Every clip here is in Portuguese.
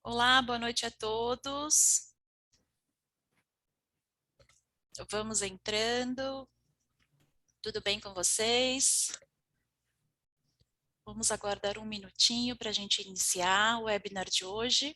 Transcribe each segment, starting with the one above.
Olá, boa noite a todos. Vamos entrando. Tudo bem com vocês? Vamos aguardar um minutinho para a gente iniciar o webinar de hoje.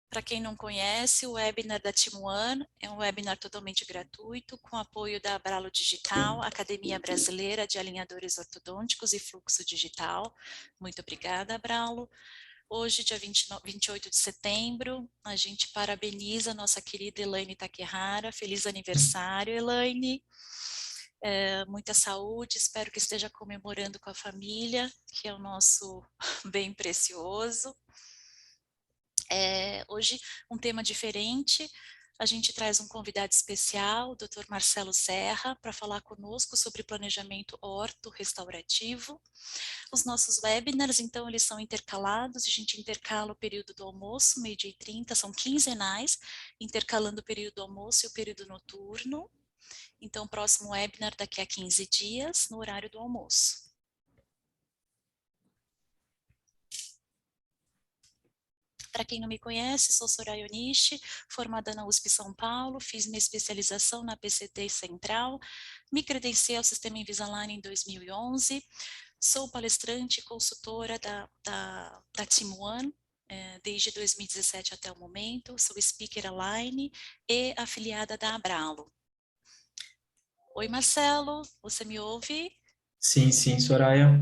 Para quem não conhece, o webinar da Team One é um webinar totalmente gratuito, com apoio da Abralo Digital, Academia Brasileira de Alinhadores Ortodônticos e Fluxo Digital. Muito obrigada, Abralo. Hoje, dia 28 de setembro, a gente parabeniza a nossa querida Elaine Takehara. Feliz aniversário, Elaine. Muita saúde, espero que esteja comemorando com a família, que é o nosso bem precioso. Hoje, um tema diferente. A gente traz um convidado especial, o Dr. Marcelo Serra, para falar conosco sobre planejamento orto-restaurativo. Os nossos webinars, então, eles são intercalados, a gente intercala o período do almoço, 12h30, são quinzenais, intercalando o período do almoço e o período noturno. Então, o próximo webinar daqui a 15 dias, no horário do almoço. Para quem não me conhece, sou Soraya Onishi, formada na USP São Paulo, fiz minha especialização na PCT Central, me credenciei ao Sistema Invisalign em 2011, sou palestrante e consultora da Team One, desde 2017 até o momento, sou speaker Align e afiliada da Abralo. Oi, Marcelo, você me ouve? Sim, sim, Soraya.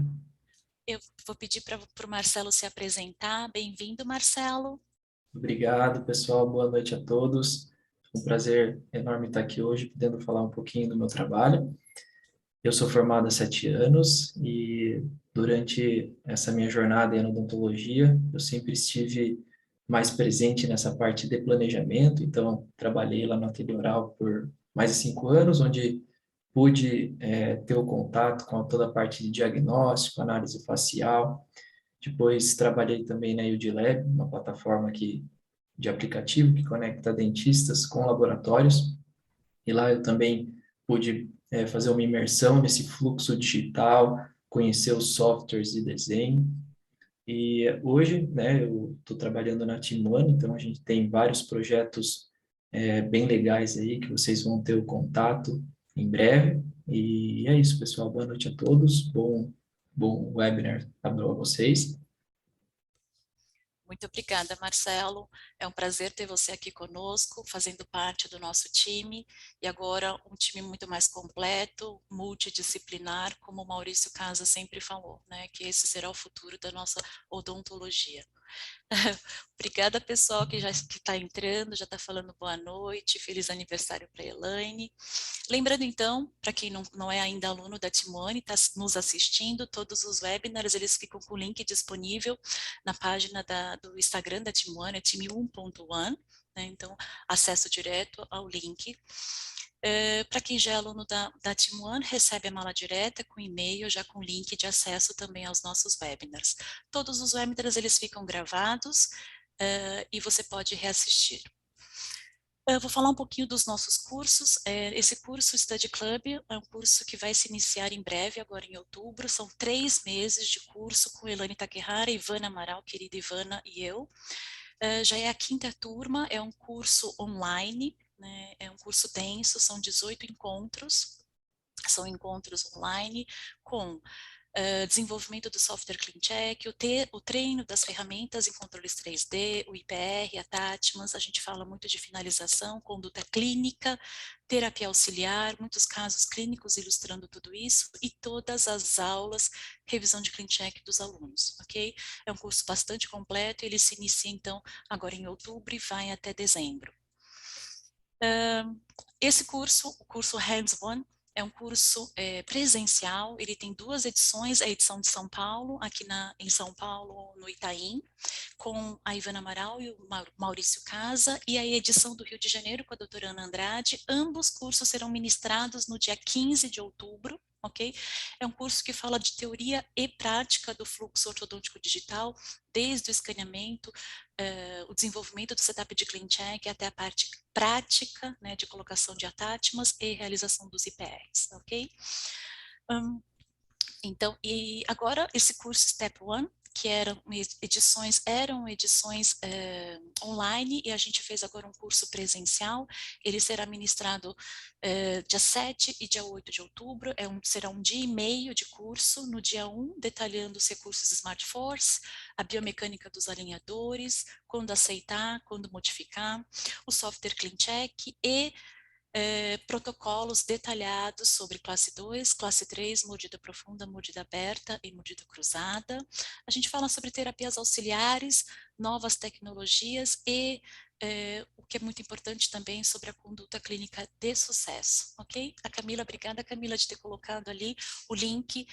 Eu vou pedir para o Marcelo se apresentar. Bem-vindo, Marcelo. Obrigado, pessoal. Boa noite a todos. Um prazer enorme estar aqui hoje, podendo falar um pouquinho do meu trabalho. Eu sou formado há 7 anos e durante essa minha jornada em odontologia, eu sempre estive mais presente nessa parte de planejamento. Então, trabalhei lá no Ateliê Oral por mais de 5 anos, onde pude ter o contato com toda a parte de diagnóstico, análise facial. Depois trabalhei também na UDLab, uma plataforma de aplicativo que conecta dentistas com laboratórios. E lá eu também pude fazer uma imersão nesse fluxo digital, conhecer os softwares de desenho. E hoje, né, eu estou trabalhando na Team One, então a gente tem vários projetos bem legais aí que vocês vão ter o contato em breve. E é isso, pessoal. Boa noite a todos. Bom webinar a vocês. Muito obrigada, Marcelo. É um prazer ter você aqui conosco, fazendo parte do nosso time, e agora um time muito mais completo, multidisciplinar, como o Maurício Casa sempre falou, né, que esse será o futuro da nossa odontologia. Obrigada, pessoal, que já está entrando, já está falando boa noite, feliz aniversário para a Elaine. Lembrando, então, para quem não é ainda aluno da Team One, está nos assistindo, todos os webinars, eles ficam com o link disponível na página do Instagram da Team One, é team1.one, né? Então, acesso direto ao link. Para quem já é aluno da Team One, recebe a mala direta com e-mail, já com link de acesso também aos nossos webinars. Todos os webinars, eles ficam gravados e você pode reassistir. Eu vou falar um pouquinho dos nossos cursos. Esse curso Study Club é um curso que vai se iniciar em breve, agora em outubro. São 3 meses de curso com Elaine Takehara, Ivana Amaral, querida Ivana, e eu. Já é a 5ª turma, é um curso online, né, é um curso denso, são 18 encontros. São encontros online com desenvolvimento do software CleanCheck, o treino das ferramentas em controles 3D, o IPR, a TATMAS, a gente fala muito de finalização, conduta clínica, terapia auxiliar, muitos casos clínicos ilustrando tudo isso, e todas as aulas, revisão de CleanCheck dos alunos, ok? É um curso bastante completo, ele se inicia então agora em outubro e vai até dezembro. Esse curso, o curso Hands-On, é um curso presencial, ele tem 2 edições, a edição de São Paulo, aqui em São Paulo, no Itaim, com a Ivana Amaral e o Maurício Casa, e a edição do Rio de Janeiro com a doutora Ana Andrade. Ambos cursos serão ministrados no dia 15 de outubro, ok? É um curso que fala de teoria e prática do fluxo ortodôntico digital, desde o escaneamento, o desenvolvimento do setup de CleanCheck até a parte prática, né, de colocação de attachments e realização dos IPRs, ok? Então, e agora esse curso Step One, que eram edições online, e a gente fez agora um curso presencial. Ele será ministrado dia 7 e dia 8 de outubro, será um dia e meio de curso. No dia 1, detalhando os recursos Smart Force, a biomecânica dos alinhadores, quando aceitar, quando modificar, o software CleanCheck e protocolos detalhados sobre classe 2, classe 3, mordida profunda, mordida aberta e mordida cruzada. A gente fala sobre terapias auxiliares, novas tecnologias e o que é muito importante também sobre a conduta clínica de sucesso, ok? A Camila, obrigada Camila de ter colocado ali o link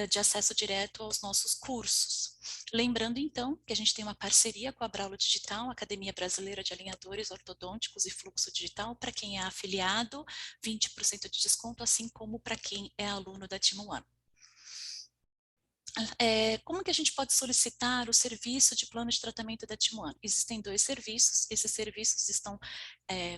de acesso direto aos nossos cursos. Lembrando então que a gente tem uma parceria com a Braulo Digital, Academia Brasileira de Alinhadores Ortodônticos e Fluxo Digital. Para quem é afiliado, 20% de desconto, assim como para quem é aluno da Team One. Como que a gente pode solicitar o serviço de plano de tratamento da Team One? Existem 2 serviços, esses serviços estão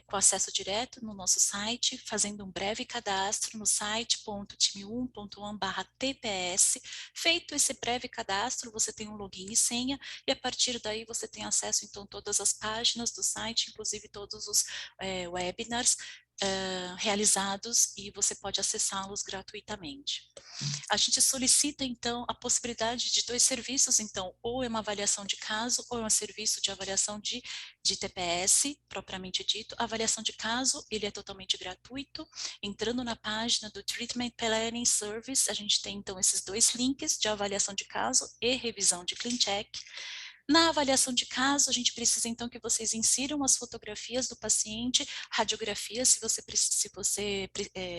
com acesso direto no nosso site, fazendo um breve cadastro no site.team1.1/tps. Feito esse breve cadastro, você tem um login e senha, e a partir daí você tem acesso então a todas as páginas do site, inclusive todos os webinars realizados, e você pode acessá-los gratuitamente. A gente solicita, então, a possibilidade de 2 serviços, então, ou é uma avaliação de caso, ou é um serviço de avaliação de TPS, propriamente dito. A avaliação de caso, ele é totalmente gratuito. Entrando na página do Treatment Planning Service, a gente tem, então, esses 2 links de avaliação de caso e revisão de CleanCheck. Na avaliação de caso, a gente precisa, então, que vocês insiram as fotografias do paciente, radiografias, se você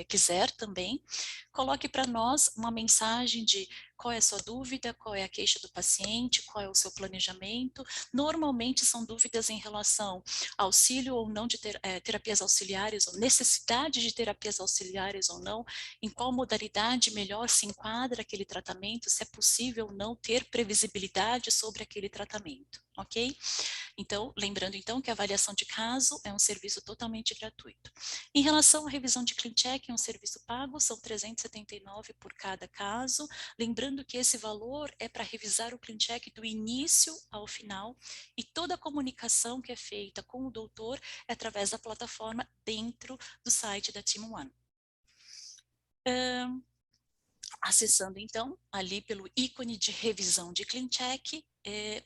quiser também. Coloque para nós uma mensagem de qual é a sua dúvida, qual é a queixa do paciente, qual é o seu planejamento. Normalmente são dúvidas em relação a auxílio ou não de terapias auxiliares, ou necessidade de terapias auxiliares ou não, em qual modalidade melhor se enquadra aquele tratamento, se é possível ou não ter previsibilidade sobre aquele tratamento, ok? Então, lembrando então que a avaliação de caso é um serviço totalmente gratuito. Em relação à revisão de CleanCheck, é um serviço pago, são 379 por cada caso. Lembrando que esse valor é para revisar o CleanCheck do início ao final, e toda a comunicação que é feita com o doutor é através da plataforma dentro do site da Team One. Acessando então ali pelo ícone de revisão de CleanCheck,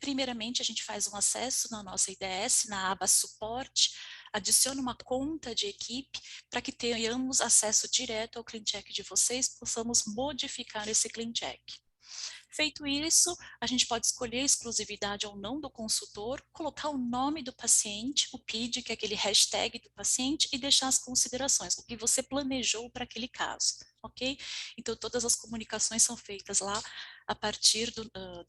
primeiramente a gente faz um acesso na nossa IDS, na aba suporte, adiciona uma conta de equipe para que tenhamos acesso direto ao CleanCheck de vocês, possamos modificar esse CleanCheck. Feito isso, a gente pode escolher a exclusividade ou não do consultor, colocar o nome do paciente, o PID, que é aquele hashtag do paciente, e deixar as considerações, o que você planejou para aquele caso, ok? Então, todas as comunicações são feitas lá a partir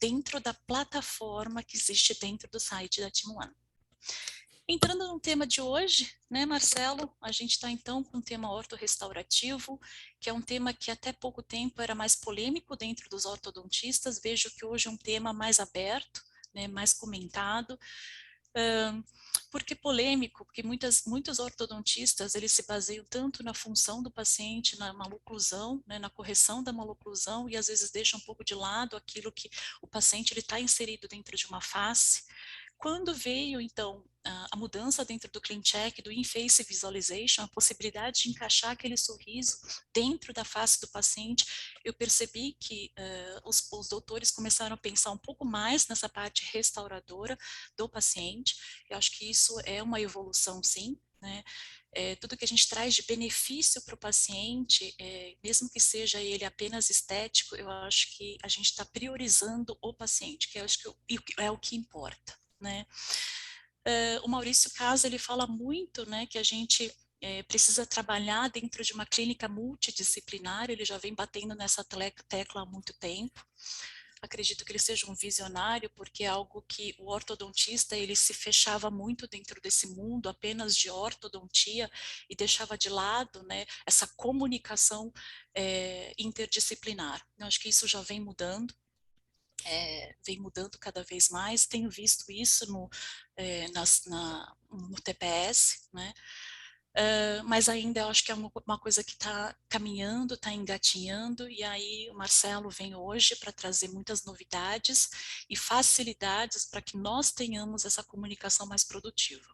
dentro da plataforma que existe dentro do site da Team One. Entrando no tema de hoje, né, Marcelo, a gente está então com o tema ortorrestaurativo, que é um tema que até pouco tempo era mais polêmico dentro dos ortodontistas. Vejo que hoje é um tema mais aberto, né, mais comentado. Por que polêmico? Porque muitos ortodontistas, eles se baseiam tanto na função do paciente, na maloclusão, né, na correção da maloclusão, e às vezes deixam um pouco de lado aquilo que o paciente está inserido dentro de uma face. Quando veio, então, a mudança dentro do CleanCheck, do In-Face Visualization, a possibilidade de encaixar aquele sorriso dentro da face do paciente, eu percebi que os doutores começaram a pensar um pouco mais nessa parte restauradora do paciente. Eu acho que isso é uma evolução, sim, né? Tudo que a gente traz de benefício para o paciente, mesmo que seja ele apenas estético, eu acho que a gente está priorizando o paciente, que eu acho que é o que importa, né? O Maurício Casa, ele fala muito, né, que a gente precisa trabalhar dentro de uma clínica multidisciplinar. Ele já vem batendo nessa tecla há muito tempo. acredito que ele seja um visionário, porque é algo que o ortodontista, ele se fechava muito dentro desse mundo apenas de ortodontia e deixava de lado, né, essa comunicação interdisciplinar. Eu acho que isso já vem mudando cada vez mais, tenho visto isso no TPS, né? Mas ainda eu acho que é uma coisa que está caminhando, está engatinhando, e aí o Marcelo vem hoje para trazer muitas novidades e facilidades para que nós tenhamos essa comunicação mais produtiva.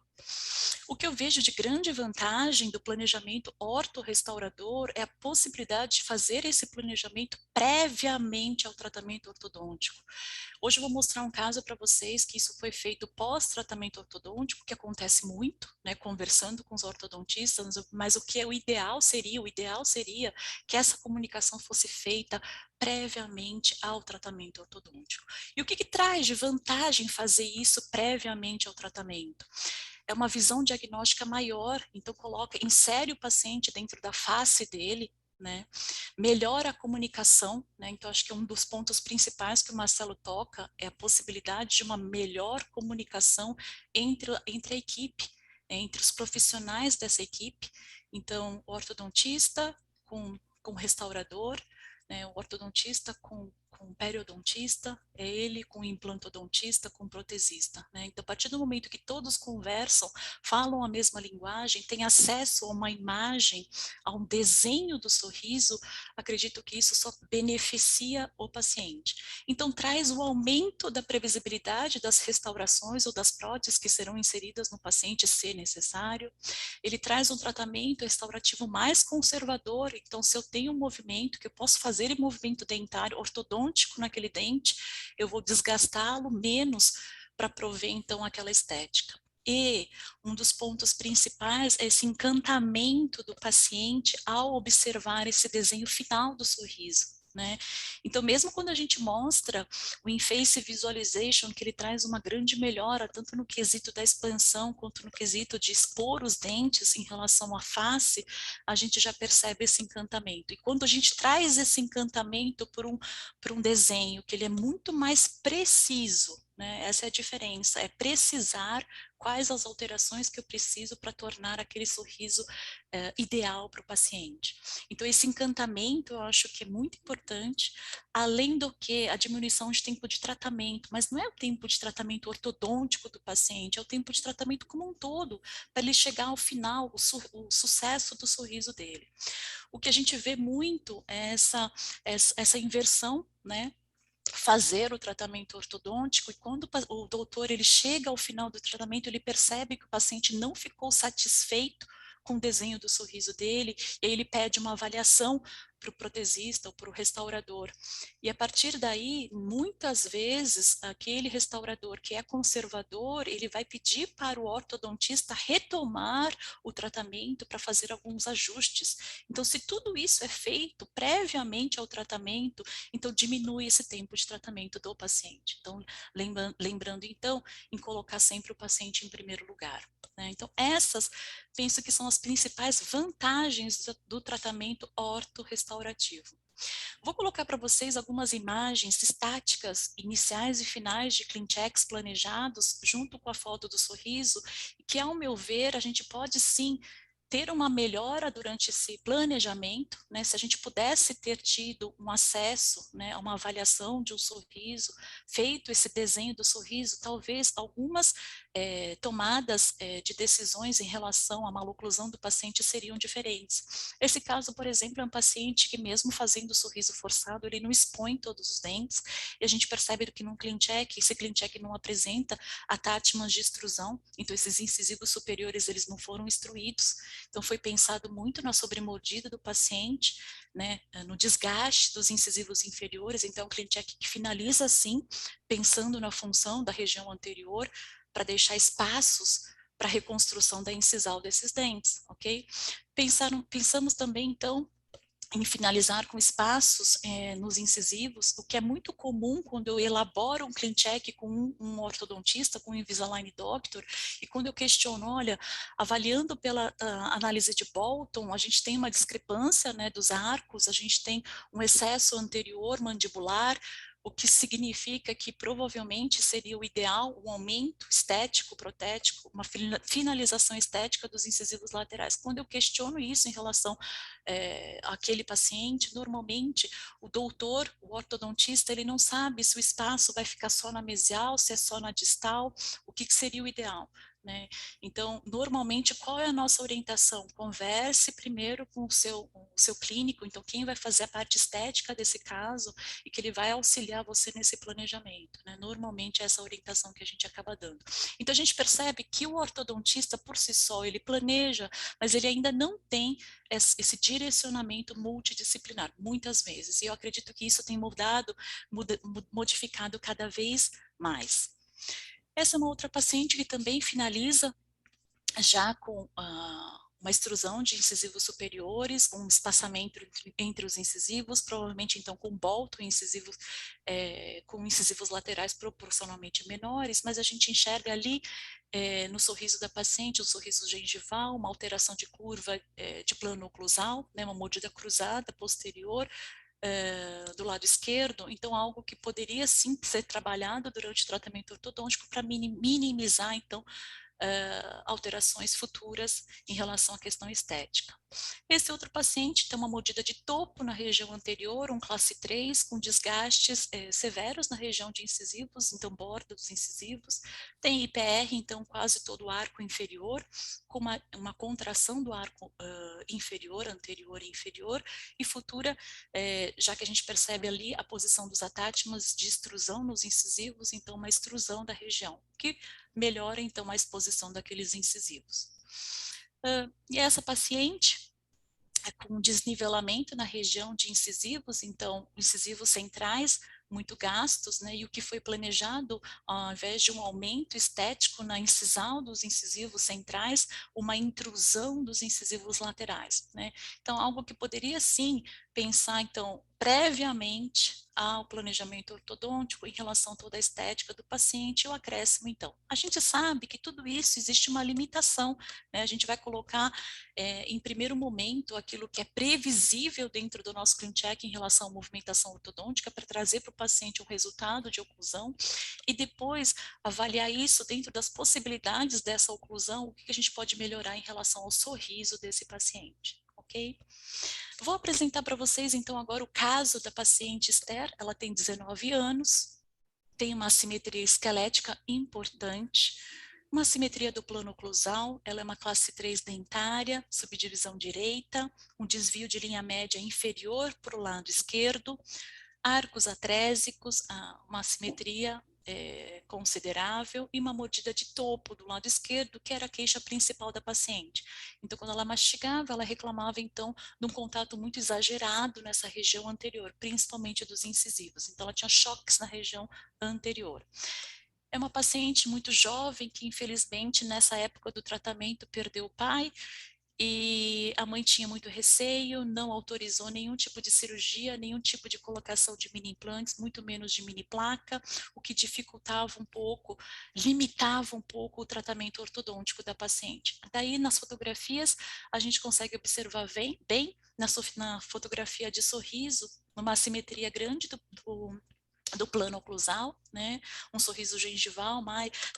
O que eu vejo de grande vantagem do planejamento ortorrestaurador é a possibilidade de fazer esse planejamento previamente ao tratamento ortodôntico. Hoje eu vou mostrar um caso para vocês que isso foi feito pós-tratamento ortodôntico, que acontece muito, né, conversando com os ortodontistas, mas o ideal seria que essa comunicação fosse feita previamente ao tratamento ortodôntico. E o que traz de vantagem fazer isso previamente ao tratamento? É uma visão diagnóstica maior, então insere o paciente dentro da face dele, né? Melhora a comunicação, né? Então acho que um dos pontos principais que o Marcelo toca é a possibilidade de uma melhor comunicação entre a equipe, entre os profissionais dessa equipe. Então, o ortodontista com o restaurador, né? O ortodontista com o periodontista, é ele com o implantodontista, com o protesista, né? Então, a partir do momento que todos conversam, falam a mesma linguagem, têm acesso a uma imagem, a um desenho do sorriso, acredito que isso só beneficia o paciente. Então, traz o aumento da previsibilidade das restaurações ou das próteses que serão inseridas no paciente, se necessário. Ele traz um tratamento restaurativo mais conservador, então se eu tenho um movimento, que eu posso fazer em movimento dentário ortodôntico naquele dente, eu vou desgastá-lo menos para prover então aquela estética. E um dos pontos principais é esse encantamento do paciente ao observar esse desenho final do sorriso. Né? Então, mesmo quando a gente mostra o In-Face Visualization, que ele traz uma grande melhora, tanto no quesito da expansão, quanto no quesito de expor os dentes em relação à face, a gente já percebe esse encantamento. E quando a gente traz esse encantamento por um desenho, que ele é muito mais preciso, né? Essa é a diferença, é precisar quais as alterações que eu preciso para tornar aquele sorriso ideal para o paciente. Então, esse encantamento eu acho que é muito importante, além do que a diminuição de tempo de tratamento, mas não é o tempo de tratamento ortodôntico do paciente, é o tempo de tratamento como um todo, para ele chegar ao final, o sucesso do sorriso dele. O que a gente vê muito é essa inversão, né? Fazer o tratamento ortodôntico, e quando o doutor ele chega ao final do tratamento, ele percebe que o paciente não ficou satisfeito com o desenho do sorriso dele, e aí ele pede uma avaliação para o protesista ou para o restaurador. E a partir daí, muitas vezes, aquele restaurador que é conservador, ele vai pedir para o ortodontista retomar o tratamento para fazer alguns ajustes. Então, se tudo isso é feito previamente ao tratamento, então diminui esse tempo de tratamento do paciente. Então, lembrando então, em colocar sempre o paciente em primeiro lugar. Né? Então, essas, penso que são as principais vantagens do tratamento ortorrestaurativo. Vou colocar para vocês algumas imagens estáticas, iniciais e finais de ClinChecks planejados, junto com a foto do sorriso, que, ao meu ver, a gente pode sim ter uma melhora durante esse planejamento, né? Se a gente pudesse ter tido um acesso, né, a uma avaliação de um sorriso, feito esse desenho do sorriso, talvez algumas tomadas de decisões em relação à maloclusão do paciente seriam diferentes. Esse caso, por exemplo, é um paciente que mesmo fazendo o sorriso forçado, ele não expõe todos os dentes, e a gente percebe que num ClinCheck, esse ClinCheck não apresenta atátmans de extrusão, então esses incisivos superiores, eles não foram instruídos. Então, foi pensado muito na sobremordida do paciente, né, no desgaste dos incisivos inferiores. Então, o ClinCheck que finaliza assim, pensando na função da região anterior, para deixar espaços para a reconstrução da incisal desses dentes, ok? Pensamos também, então, em finalizar com espaços nos incisivos, o que é muito comum quando eu elaboro um ClinCheck com um ortodontista, com um Invisalign Doctor, e quando eu questiono, olha, avaliando pela análise de Bolton, a gente tem uma discrepância, né, dos arcos, a gente tem um excesso anterior mandibular, o que significa que provavelmente seria o ideal um aumento estético, protético, uma finalização estética dos incisivos laterais. Quando eu questiono isso em relação àquele paciente, normalmente o doutor, o ortodontista, ele não sabe se o espaço vai ficar só na mesial, se é só na distal, o que seria o ideal, né? Então, normalmente, qual é a nossa orientação? Converse primeiro com o seu clínico, então quem vai fazer a parte estética desse caso e que ele vai auxiliar você nesse planejamento, né? Normalmente é essa orientação que a gente acaba dando. Então, a gente percebe que o ortodontista, por si só, ele planeja, mas ele ainda não tem esse direcionamento multidisciplinar, muitas vezes. E eu acredito que isso tem modificado cada vez mais. Essa é uma outra paciente que também finaliza já com uma extrusão de incisivos superiores, um espaçamento entre os incisivos, provavelmente então com bolto incisivos, com incisivos laterais proporcionalmente menores, mas a gente enxerga ali no sorriso da paciente, o sorriso gengival, uma alteração de curva de plano oclusal, né, uma mordida cruzada posterior, do lado esquerdo, então algo que poderia sim ser trabalhado durante o tratamento ortodôntico para minimizar então alterações futuras em relação à questão estética. Esse outro paciente tem uma mordida de topo na região anterior, um classe 3, com desgastes severos na região de incisivos, então borda dos incisivos. Tem IPR, então quase todo o arco inferior, com uma contração do arco inferior, anterior e inferior, e futura, já que a gente percebe ali a posição dos atátimas de extrusão nos incisivos, então uma extrusão da região, que melhora então a exposição daqueles incisivos. E essa paciente com desnivelamento na região de incisivos, então incisivos centrais muito gastos, né, e o que foi planejado, ao invés de um aumento estético na incisal dos incisivos centrais, uma intrusão dos incisivos laterais, né. Então, algo que poderia sim pensar, então, previamente ao planejamento ortodôntico em relação a toda a estética do paciente e o acréscimo, então. A gente sabe que tudo isso existe uma limitação, né, a gente vai colocar em primeiro momento aquilo que é previsível dentro do nosso clean check em relação à movimentação ortodôntica para trazer para o paciente um resultado de oclusão e depois avaliar isso dentro das possibilidades dessa oclusão, o que a gente pode melhorar em relação ao sorriso desse paciente, ok? Vou apresentar para vocês então agora o caso da paciente Esther, ela tem 19 anos, tem uma assimetria esquelética importante, uma assimetria do plano oclusal, ela é uma classe 3 dentária, subdivisão direita, um desvio de linha média inferior para o lado esquerdo, arcos atrésicos, uma assimetria considerável e uma mordida de topo do lado esquerdo, que era a queixa principal da paciente. Então, quando ela mastigava, ela reclamava, então, de um contato muito exagerado nessa região anterior, principalmente dos incisivos. Então, ela tinha choques na região anterior. É uma paciente muito jovem que, infelizmente, nessa época do tratamento, perdeu o pai e a mãe tinha muito receio, não autorizou nenhum tipo de cirurgia, nenhum tipo de colocação de mini implantes, muito menos de mini placa, o que dificultava um pouco, limitava um pouco o tratamento ortodôntico da paciente. Daí, nas fotografias, a gente consegue observar bem na fotografia de sorriso, uma assimetria grande do plano oclusal, né? Um sorriso gengival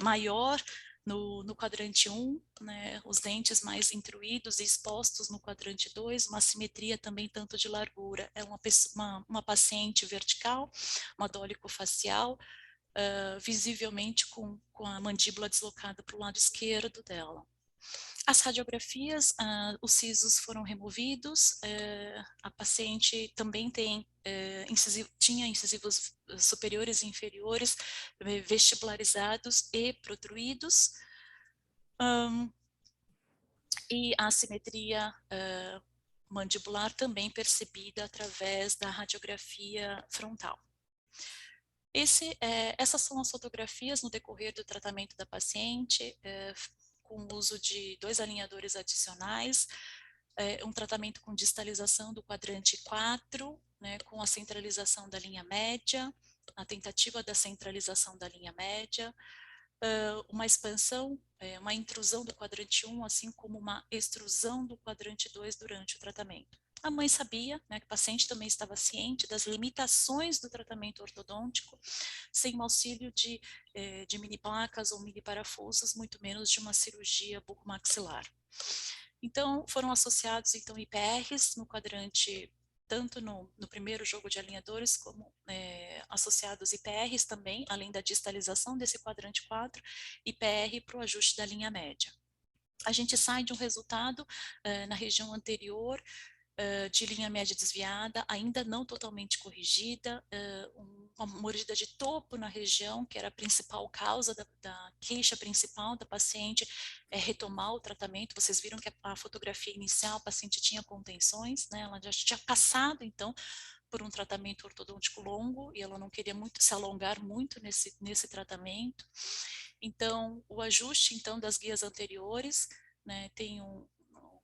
maior no quadrante 1, né? Os dentes mais intruídos e expostos no quadrante 2, uma simetria também tanto de largura. É uma paciente vertical, uma dólico-facial, visivelmente com a mandíbula deslocada para o lado esquerdo dela. As radiografias, os sisos foram removidos, a paciente também tinha incisivos superiores e inferiores vestibularizados e protruídos, e a assimetria mandibular também percebida através da radiografia frontal. Essas são as fotografias no decorrer do tratamento da paciente, com o uso de 2 alinhadores adicionais, um tratamento com distalização do quadrante 4, né, com a centralização da linha média, a tentativa da centralização da linha média, uma expansão, uma intrusão do quadrante 1, assim como uma extrusão do quadrante 2 durante o tratamento. A mãe sabia, né, que o paciente também estava ciente das limitações do tratamento ortodôntico, sem o auxílio de mini placas ou mini parafusos, muito menos de uma cirurgia bucomaxilar. Então, foram associados, então, IPRs no quadrante, tanto no primeiro jogo de alinhadores, como associados IPRs também, além da distalização desse quadrante 4, IPR para o ajuste da linha média. A gente sai de um resultado na região anterior, de linha média desviada, ainda não totalmente corrigida, uma mordida de topo na região, que era a principal causa da queixa principal da paciente, retomar o tratamento. Vocês viram que a fotografia inicial, a paciente tinha contenções, né? Ela já tinha passado, então, por um tratamento ortodôntico longo, e ela não queria muito se alongar muito nesse tratamento. Então, o ajuste, então, das guias anteriores, né, tem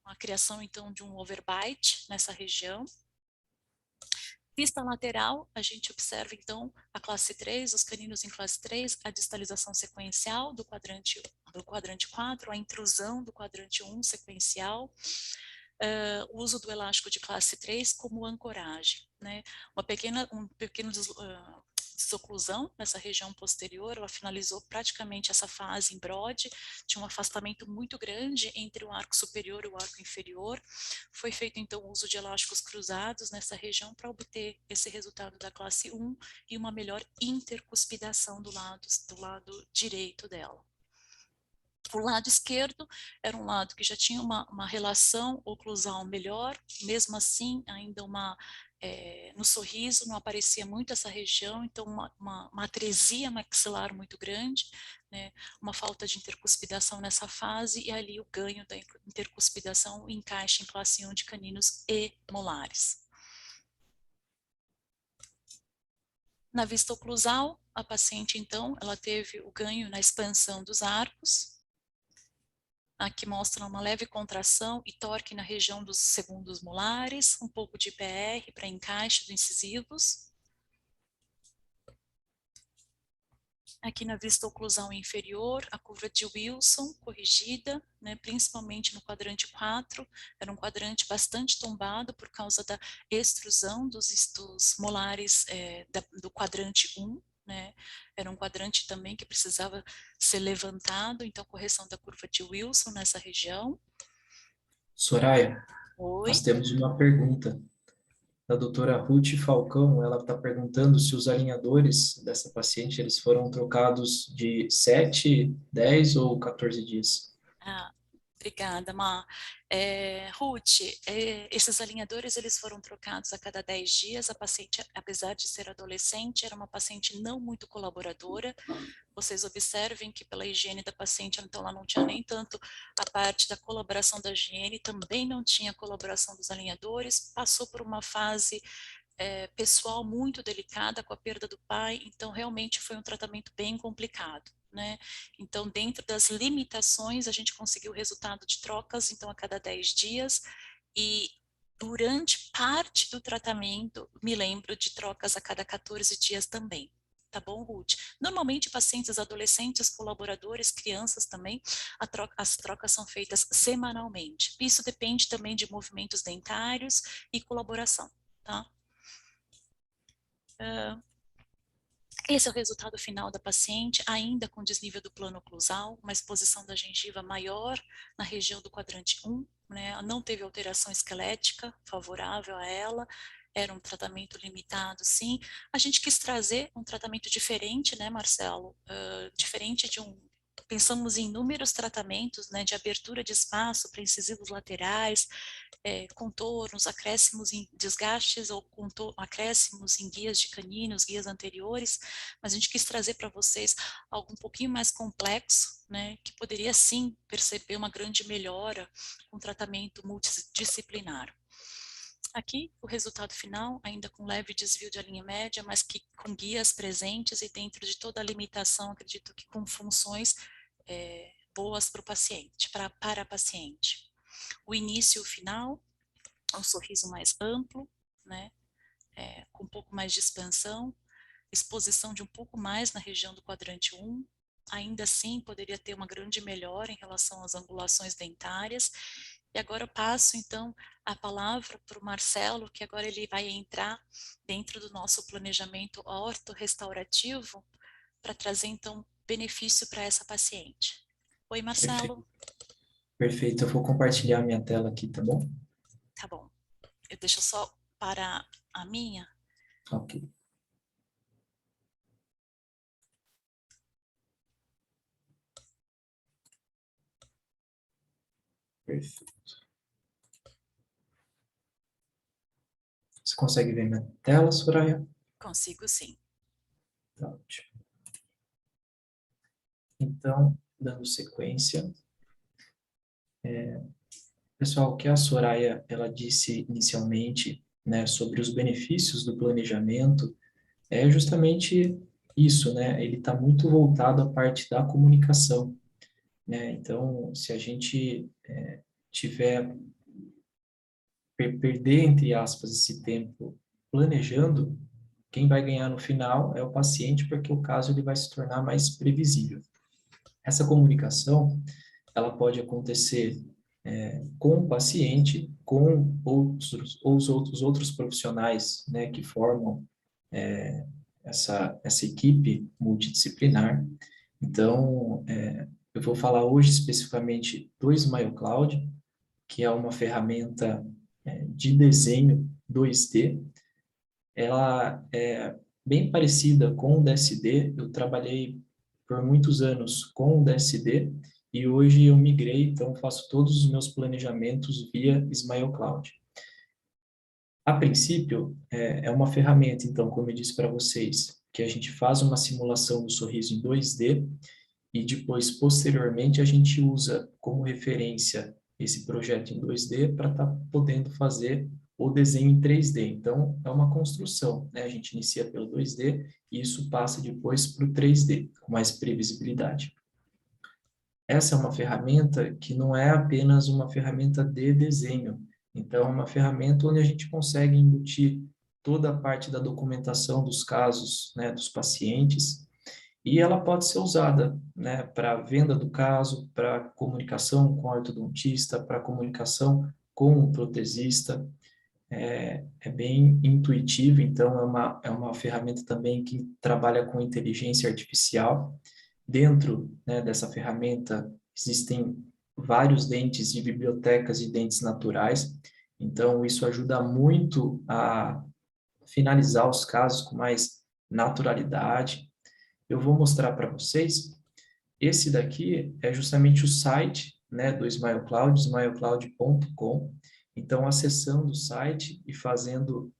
a criação, então, de um overbite nessa região. Vista lateral, a gente observa, então, a classe 3, os caninos em classe 3, a distalização sequencial do quadrante 4, a intrusão do quadrante 1 sequencial, o uso do elástico de classe 3 como ancoragem, né? Um pequeno desoclusão nessa região posterior, ela finalizou praticamente essa fase em brode, tinha um afastamento muito grande entre o arco superior e o arco inferior. Foi feito então o uso de elásticos cruzados nessa região para obter esse resultado da classe 1 e uma melhor intercuspidação do lado direito dela. O lado esquerdo era um lado que já tinha uma relação oclusal melhor, mesmo assim, ainda no sorriso não aparecia muito essa região, então uma atresia maxilar muito grande, né, uma falta de intercuspidação nessa fase, e ali o ganho da intercuspidação encaixa em classe 1 de caninos e molares. Na vista oclusal, a paciente, então, ela teve o ganho na expansão dos arcos. Aqui mostra uma leve contração e torque na região dos segundos molares, um pouco de IPR para encaixe dos incisivos. Aqui na vista oclusal inferior, a curva de Wilson corrigida, né, principalmente no quadrante 4, era um quadrante bastante tombado por causa da extrusão dos molares do quadrante 1, né, era um quadrante também que precisava ser levantado, então correção da curva de Wilson nessa região. Soraya, nós Oi. temos uma pergunta da doutora Ruth Falcão. Ela está perguntando se os alinhadores dessa paciente eles foram trocados de 7, 10 ou 14 dias. Ah, obrigada, Má. Ruth, esses alinhadores eles foram trocados a cada 10 dias. A paciente, apesar de ser adolescente, era uma paciente não muito colaboradora. Vocês observem que pela higiene da paciente, então ela não tinha nem tanto a parte da colaboração da higiene, também não tinha colaboração dos alinhadores, passou por uma fase pessoal muito delicada com a perda do pai, então realmente foi um tratamento bem complicado, né? Então, dentro das limitações, a gente conseguiu o resultado de trocas, então, a cada 10 dias, e durante parte do tratamento, me lembro de trocas a cada 14 dias também. Tá bom, Ruth? Normalmente, pacientes adolescentes, colaboradores, crianças também, as trocas são feitas semanalmente. Isso depende também de movimentos dentários e colaboração, tá? Esse é o resultado final da paciente, ainda com desnível do plano oclusal, uma exposição da gengiva maior na região do quadrante 1, né? Não teve alteração esquelética favorável a ela, era um tratamento limitado, sim. A gente quis trazer um tratamento diferente, né, Marcelo? Diferente de pensamos em inúmeros tratamentos, né, de abertura de espaço para incisivos laterais, contornos, acréscimos em desgastes ou acréscimos em guias de caninos, guias anteriores, mas a gente quis trazer para vocês algo um pouquinho mais complexo, né, que poderia sim perceber uma grande melhora com tratamento multidisciplinar. Aqui, o resultado final, ainda com leve desvio de linha média, mas que com guias presentes e dentro de toda a limitação, acredito que com funções boas para o paciente, para a paciente. O início e o final, um sorriso mais amplo, né, com um pouco mais de expansão, exposição de um pouco mais na região do quadrante 1, ainda assim poderia ter uma grande melhora em relação às angulações dentárias, E agora eu passo, então, a palavra para o Marcelo, que agora ele vai entrar dentro do nosso planejamento ortorrestaurativo para trazer, então, benefício para essa paciente. Oi, Perfeito. Marcelo. Perfeito. Eu vou compartilhar minha tela aqui, tá bom? Tá bom. Eu deixo só para a minha. Ok. Perfeito. Você consegue ver minha tela, Soraya? Consigo sim. Tá ótimo. Então, dando sequência, pessoal, o que a Soraya ela disse inicialmente, né, sobre os benefícios do planejamento, é justamente isso, né? Ele está muito voltado à parte da comunicação, né? Então, se a gente tiver perder entre aspas esse tempo planejando, quem vai ganhar no final é o paciente, porque o caso ele vai se tornar mais previsível. Essa comunicação ela pode acontecer com o paciente, com os outros profissionais, né, que formam essa equipe multidisciplinar. Então, eu vou falar hoje especificamente do Smile Cloud, que é uma ferramenta de desenho 2D. Ela é bem parecida com o DSD. Eu trabalhei por muitos anos com o DSD e hoje eu migrei, então faço todos os meus planejamentos via Smile Cloud. A princípio, é uma ferramenta, então, como eu disse para vocês, que a gente faz uma simulação do sorriso em 2D e depois, posteriormente, a gente usa como referência esse projeto em 2D para estar podendo fazer o desenho em 3D. Então, é uma construção, né? A gente inicia pelo 2D e isso passa depois para o 3D, com mais previsibilidade. Essa é uma ferramenta que não é apenas uma ferramenta de desenho. Então, é uma ferramenta onde a gente consegue embutir toda a parte da documentação dos casos, né, dos pacientes, e ela pode ser usada, né, para venda do caso, para comunicação com o ortodontista, para comunicação com o protesista. É bem intuitivo, então é uma ferramenta também que trabalha com inteligência artificial. Dentro, né, dessa ferramenta existem vários dentes de bibliotecas de dentes naturais, então isso ajuda muito a finalizar os casos com mais naturalidade. Eu vou mostrar para vocês. Esse daqui é justamente o site, né, do Smile Cloud, smilecloud.com. Então, acessando o site e fazendo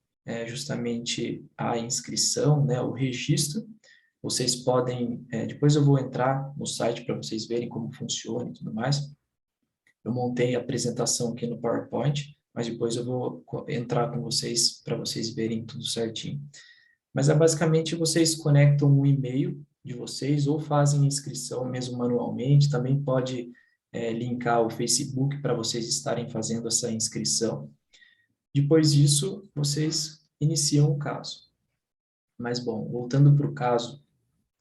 justamente a inscrição, né, o registro, vocês podem, depois eu vou entrar no site para vocês verem como funciona e tudo mais. Eu montei a apresentação aqui no PowerPoint, mas depois eu vou entrar com vocês para vocês verem tudo certinho. Mas é basicamente vocês conectam um e-mail de vocês ou fazem inscrição mesmo manualmente. Também pode linkar o Facebook para vocês estarem fazendo essa inscrição. Depois disso, vocês iniciam o caso. Mas, bom, voltando para o caso,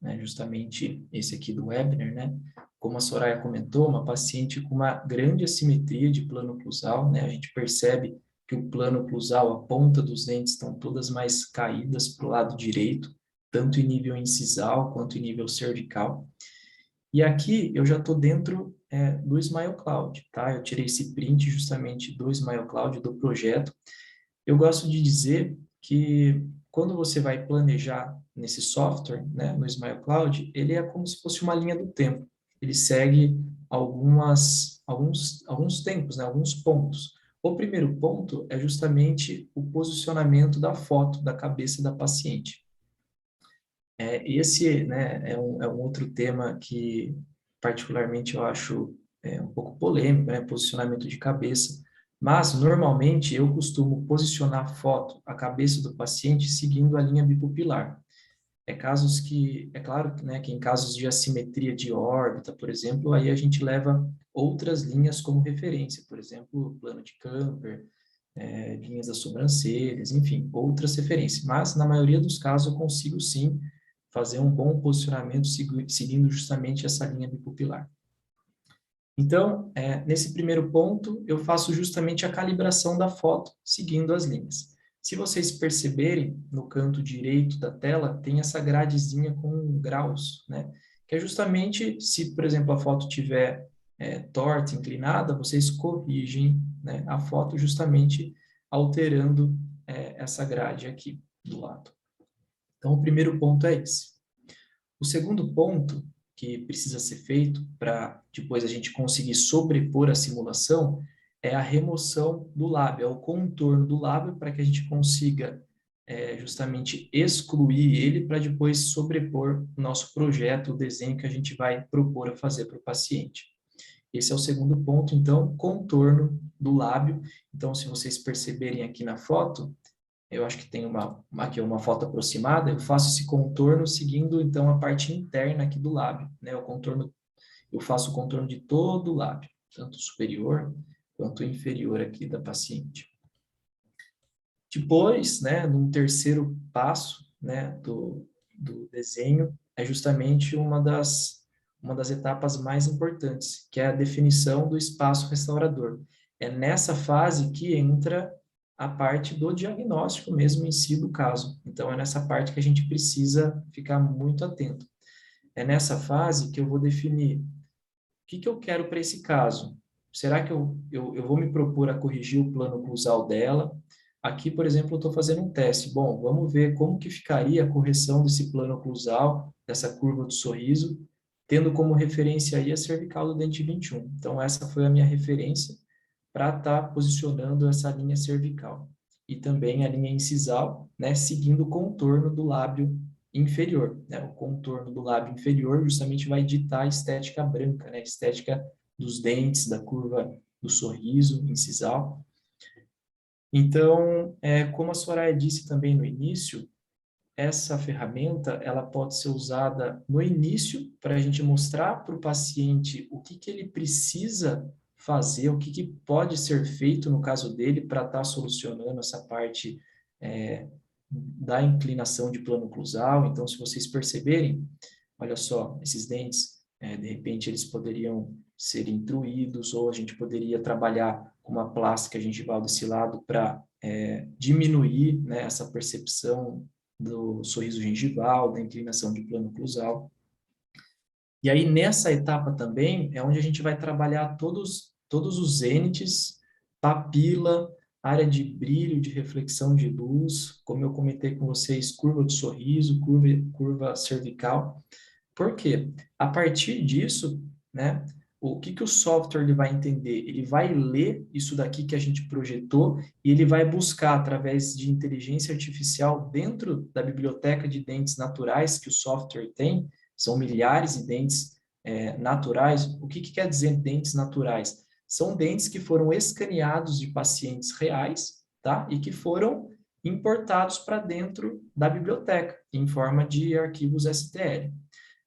né, justamente esse aqui do webinar, né? Como a Soraya comentou, uma paciente com uma grande assimetria de plano oclusal, né? A gente percebe que o plano oclusal, a ponta dos dentes estão todas mais caídas para o lado direito, tanto em nível incisal quanto em nível cervical. E aqui eu já estou dentro do Smile Cloud, tá? Eu tirei esse print justamente do Smile Cloud, do projeto. Eu gosto de dizer que quando você vai planejar nesse software, né, no Smile Cloud, ele é como se fosse uma linha do tempo. Ele segue alguns tempos, né, alguns pontos. O primeiro ponto é justamente o posicionamento da foto da cabeça da paciente. Esse, né, é um outro tema que, particularmente, eu acho um pouco polêmico, né, posicionamento de cabeça, mas, normalmente, eu costumo posicionar a foto, a cabeça do paciente, seguindo a linha bipupilar. É claro, né, que em casos de assimetria de órbita, por exemplo, aí a gente leva outras linhas como referência, por exemplo, o plano de Camper, linhas das sobrancelhas, enfim, outras referências. Mas, na maioria dos casos, eu consigo, sim, fazer um bom posicionamento seguindo justamente essa linha bipupilar. Então, nesse primeiro ponto, eu faço justamente a calibração da foto, seguindo as linhas. Se vocês perceberem, no canto direito da tela, tem essa gradezinha com graus, né? Que é justamente, se, por exemplo, a foto tiver torta, inclinada, vocês corrigem, né, a foto justamente alterando essa grade aqui do lado. Então, o primeiro ponto é esse. O segundo ponto que precisa ser feito para depois a gente conseguir sobrepor a simulação é a remoção do lábio, é o contorno do lábio para que a gente consiga justamente excluir ele para depois sobrepor o nosso projeto, o desenho que a gente vai propor a fazer para o paciente. Esse é o segundo ponto, então, contorno do lábio. Então, se vocês perceberem aqui na foto, eu acho que tem aqui uma foto aproximada, eu faço esse contorno seguindo, então, a parte interna aqui do lábio, né? Eu faço o contorno de todo o lábio, tanto superior quanto inferior aqui da paciente. Depois, né, num terceiro passo, né, do desenho, é justamente uma das etapas mais importantes, que é a definição do espaço restaurador. É nessa fase que entra a parte do diagnóstico mesmo em si do caso. Então, é nessa parte que a gente precisa ficar muito atento. É nessa fase que eu vou definir o que eu quero para esse caso. Será que eu vou me propor a corrigir o plano oclusal dela? Aqui, por exemplo, eu estou fazendo um teste. Bom, vamos ver como que ficaria a correção desse plano oclusal, dessa curva do sorriso, tendo como referência aí a cervical do dente 21. Então, essa foi a minha referência para estar posicionando essa linha cervical. E também a linha incisal, né, seguindo o contorno do lábio inferior, né? O contorno do lábio inferior justamente vai ditar a estética branca, né? A estética dos dentes, da curva do sorriso incisal. Então, como a Soraya disse também no início, essa ferramenta ela pode ser usada no início para a gente mostrar para o paciente o que ele precisa fazer, o que pode ser feito no caso dele para estar solucionando essa parte da inclinação de plano oclusal. Então, se vocês perceberem, olha só, esses dentes, de repente, eles poderiam ser intruídos, ou a gente poderia trabalhar com uma plástica gengival desse lado para diminuir, né, essa percepção do sorriso gengival, da inclinação de plano oclusal. E aí, nessa etapa também, é onde a gente vai trabalhar todos os zênites, papila, área de brilho, de reflexão de luz, como eu comentei com vocês, curva de sorriso, curva cervical. Por quê? A partir disso, né, o que o software ele vai entender? Ele vai ler isso daqui que a gente projetou e ele vai buscar, através de inteligência artificial, dentro da biblioteca de dentes naturais que o software tem, são milhares de dentes naturais. O que quer dizer dentes naturais? São dentes que foram escaneados de pacientes reais, tá? E que foram importados para dentro da biblioteca, em forma de arquivos STL.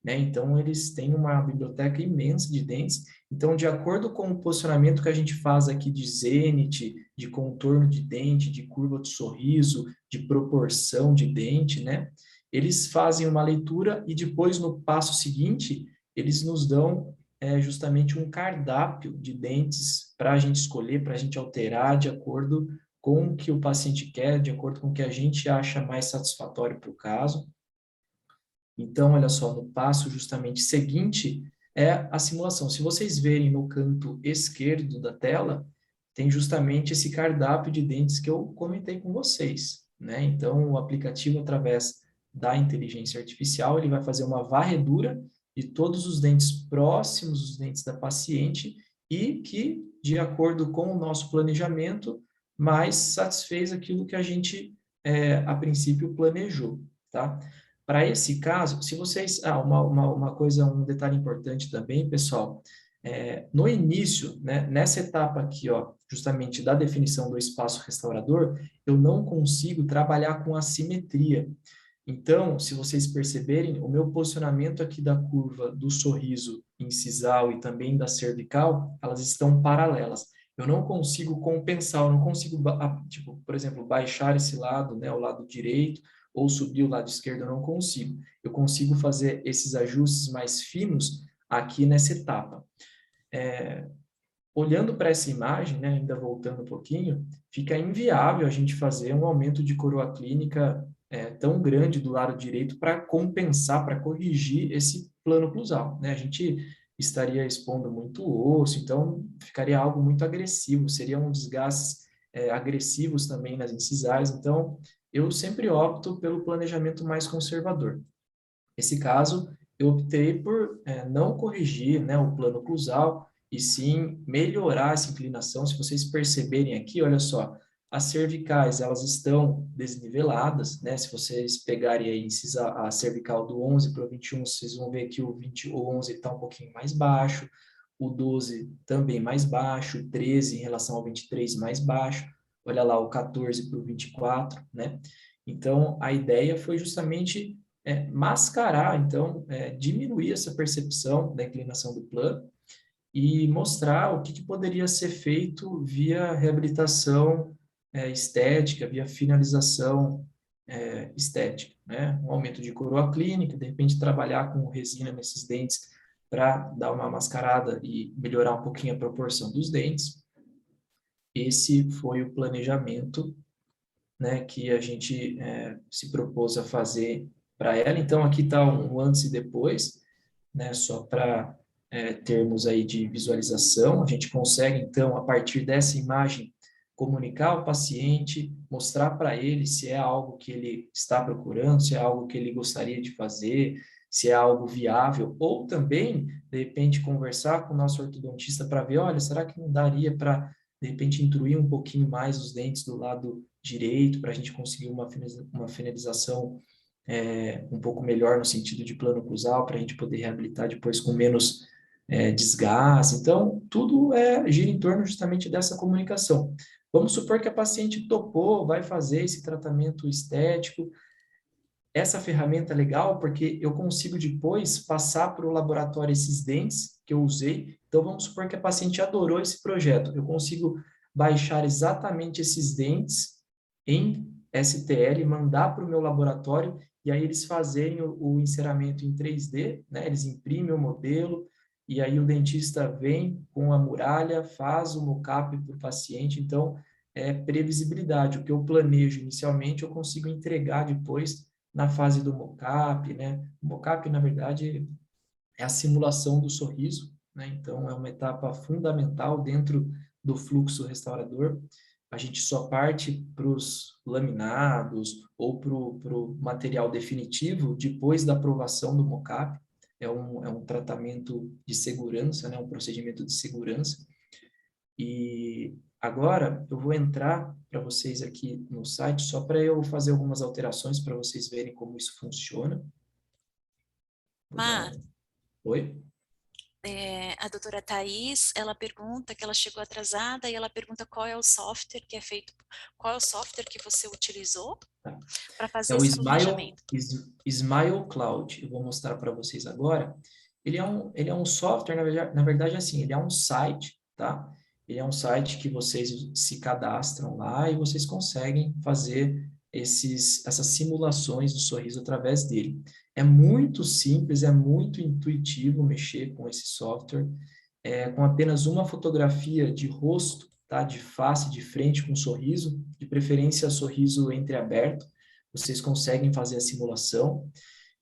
Né? Então, eles têm uma biblioteca imensa de dentes. Então, de acordo com o posicionamento que a gente faz aqui de zênite, de contorno de dente, de curva de sorriso, de proporção de dente, né? Eles fazem uma leitura e depois, no passo seguinte, eles nos dão justamente um cardápio de dentes para a gente escolher, para a gente alterar de acordo com o que o paciente quer, de acordo com o que a gente acha mais satisfatório para o caso. Então, olha só, no passo justamente seguinte é a simulação. Se vocês verem no canto esquerdo da tela, tem justamente esse cardápio de dentes que eu comentei com vocês, né? Então, o aplicativo, através da inteligência artificial, ele vai fazer uma varredura de todos os dentes próximos dos dentes da paciente e que, de acordo com o nosso planejamento, mais satisfez aquilo que a gente, a princípio, planejou, tá? Para esse caso, se vocês... uma coisa, um detalhe importante também, pessoal, no início, né, nessa etapa aqui, ó, justamente da definição do espaço restaurador, eu não consigo trabalhar com assimetria. Então, se vocês perceberem, o meu posicionamento aqui da curva do sorriso incisal e também da cervical, elas estão paralelas. Eu não consigo compensar, eu não consigo, tipo, por exemplo, baixar esse lado, né, o lado direito, ou subir o lado esquerdo, eu não consigo. Eu consigo fazer esses ajustes mais finos aqui nessa etapa. olhando para essa imagem, né, ainda voltando um pouquinho, fica inviável a gente fazer um aumento de coroa clínica tão grande do lado direito para compensar, para corrigir esse plano oclusal, né? A gente estaria expondo muito o osso, então ficaria algo muito agressivo, seriam desgastes agressivos também nas incisais, então eu sempre opto pelo planejamento mais conservador. Nesse caso, eu optei por não corrigir, né, o plano oclusal, e sim melhorar essa inclinação. Se vocês perceberem aqui, olha só, as cervicais, elas estão desniveladas, né? Se vocês pegarem aí a cervical do 11 para o 21, vocês vão ver que o 11 está um pouquinho mais baixo, o 12 também mais baixo, o 13 em relação ao 23 mais baixo, olha lá o 14 para o 24, né? Então, a ideia foi justamente mascarar, então, diminuir essa percepção da inclinação do plano e mostrar o que poderia ser feito via reabilitação estética, via finalização estética, né? Um aumento de coroa clínica, de repente trabalhar com resina nesses dentes para dar uma mascarada e melhorar um pouquinho a proporção dos dentes. Esse foi o planejamento, né, que a gente se propôs a fazer para ela. Então, aqui está um antes e depois, né, só para termos aí de visualização. A gente consegue, então, a partir dessa imagem, comunicar ao paciente, mostrar para ele se é algo que ele está procurando, se é algo que ele gostaria de fazer, se é algo viável, ou também, de repente, conversar com o nosso ortodontista para ver, olha, será que não daria para, de repente, intruir um pouquinho mais os dentes do lado direito, para a gente conseguir uma finalização um pouco melhor no sentido de plano oclusal, para a gente poder reabilitar depois com menos desgaste. Então, tudo gira em torno justamente dessa comunicação. Vamos supor que a paciente topou, vai fazer esse tratamento estético. Essa ferramenta é legal porque eu consigo depois passar para o laboratório esses dentes que eu usei. Então, vamos supor que a paciente adorou esse projeto. Eu consigo baixar exatamente esses dentes em STL, mandar para o meu laboratório e aí eles fazerem o enceramento em 3D, né? Eles imprimem o modelo e aí o dentista vem com a muralha, faz o mockup para o paciente. Então, é previsibilidade. O que eu planejo inicialmente, eu consigo entregar depois na fase do mockup, né? O mockup, na verdade, é a simulação do sorriso, né? Então, é uma etapa fundamental dentro do fluxo restaurador. A gente só parte para os laminados ou para o material definitivo depois da aprovação do mockup. É um tratamento de segurança, né? Um procedimento de segurança. E agora eu vou entrar para vocês aqui no site só para eu fazer algumas alterações para vocês verem como isso funciona. Vou dar Mar, um... Oi? a doutora Thais, ela pergunta que ela chegou atrasada e ela pergunta qual é o software que é feito, qual é o software que você utilizou Tá. para É fazer o esse Smile, planejamento. Smile Cloud. Eu vou mostrar para vocês agora. Ele é um software, na verdade, assim, ele é um site, tá? Ele é um site que vocês se cadastram lá e vocês conseguem fazer essas simulações do sorriso através dele. É muito simples, é muito intuitivo mexer com esse software. Com apenas uma fotografia de rosto, tá? De face, de frente com um sorriso, de preferência sorriso entreaberto, vocês conseguem fazer a simulação.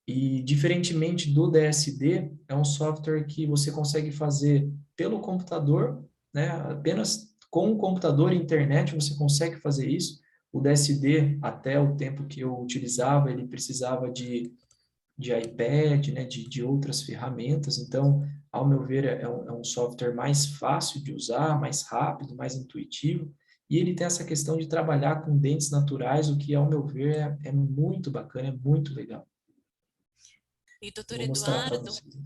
E, diferentemente do DSD, é um software que você consegue fazer pelo computador, né? Apenas com o computador e internet você consegue fazer isso. O DSD, até o tempo que eu utilizava, ele precisava de iPad, né? De outras ferramentas. Então, ao meu ver, é um software mais fácil de usar, mais rápido, mais intuitivo. E ele tem essa questão de trabalhar com dentes naturais, o que, ao meu ver, é muito bacana, é muito legal. E Eu doutor vou mostrar para Eduardo, vocês.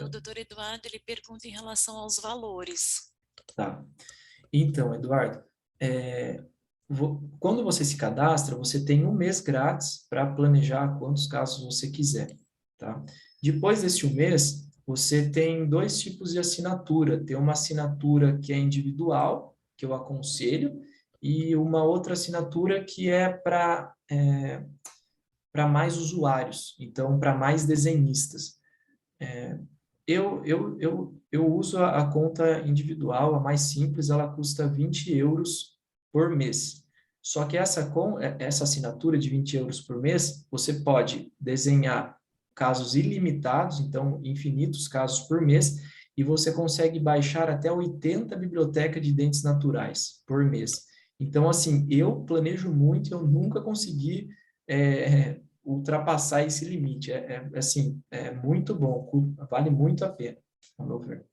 o doutor Eduardo, ele pergunta em relação aos valores. Tá. Então, Eduardo, quando você se cadastra, você tem um mês grátis para planejar quantos casos você quiser, tá? Depois desse um mês, você tem dois tipos de assinatura. Tem uma assinatura que é individual, que eu aconselho, e uma outra assinatura que é para mais usuários, então para mais desenhistas. Eu uso a conta individual, a mais simples, ela custa 20 euros por mês. Só que essa assinatura de 20 euros por mês, você pode desenhar casos ilimitados, então infinitos casos por mês, e você consegue baixar até 80 bibliotecas de dentes naturais por mês. Então, assim, eu planejo muito, eu nunca consegui ultrapassar esse limite. Assim, é muito bom, vale muito a pena, ao meu ver.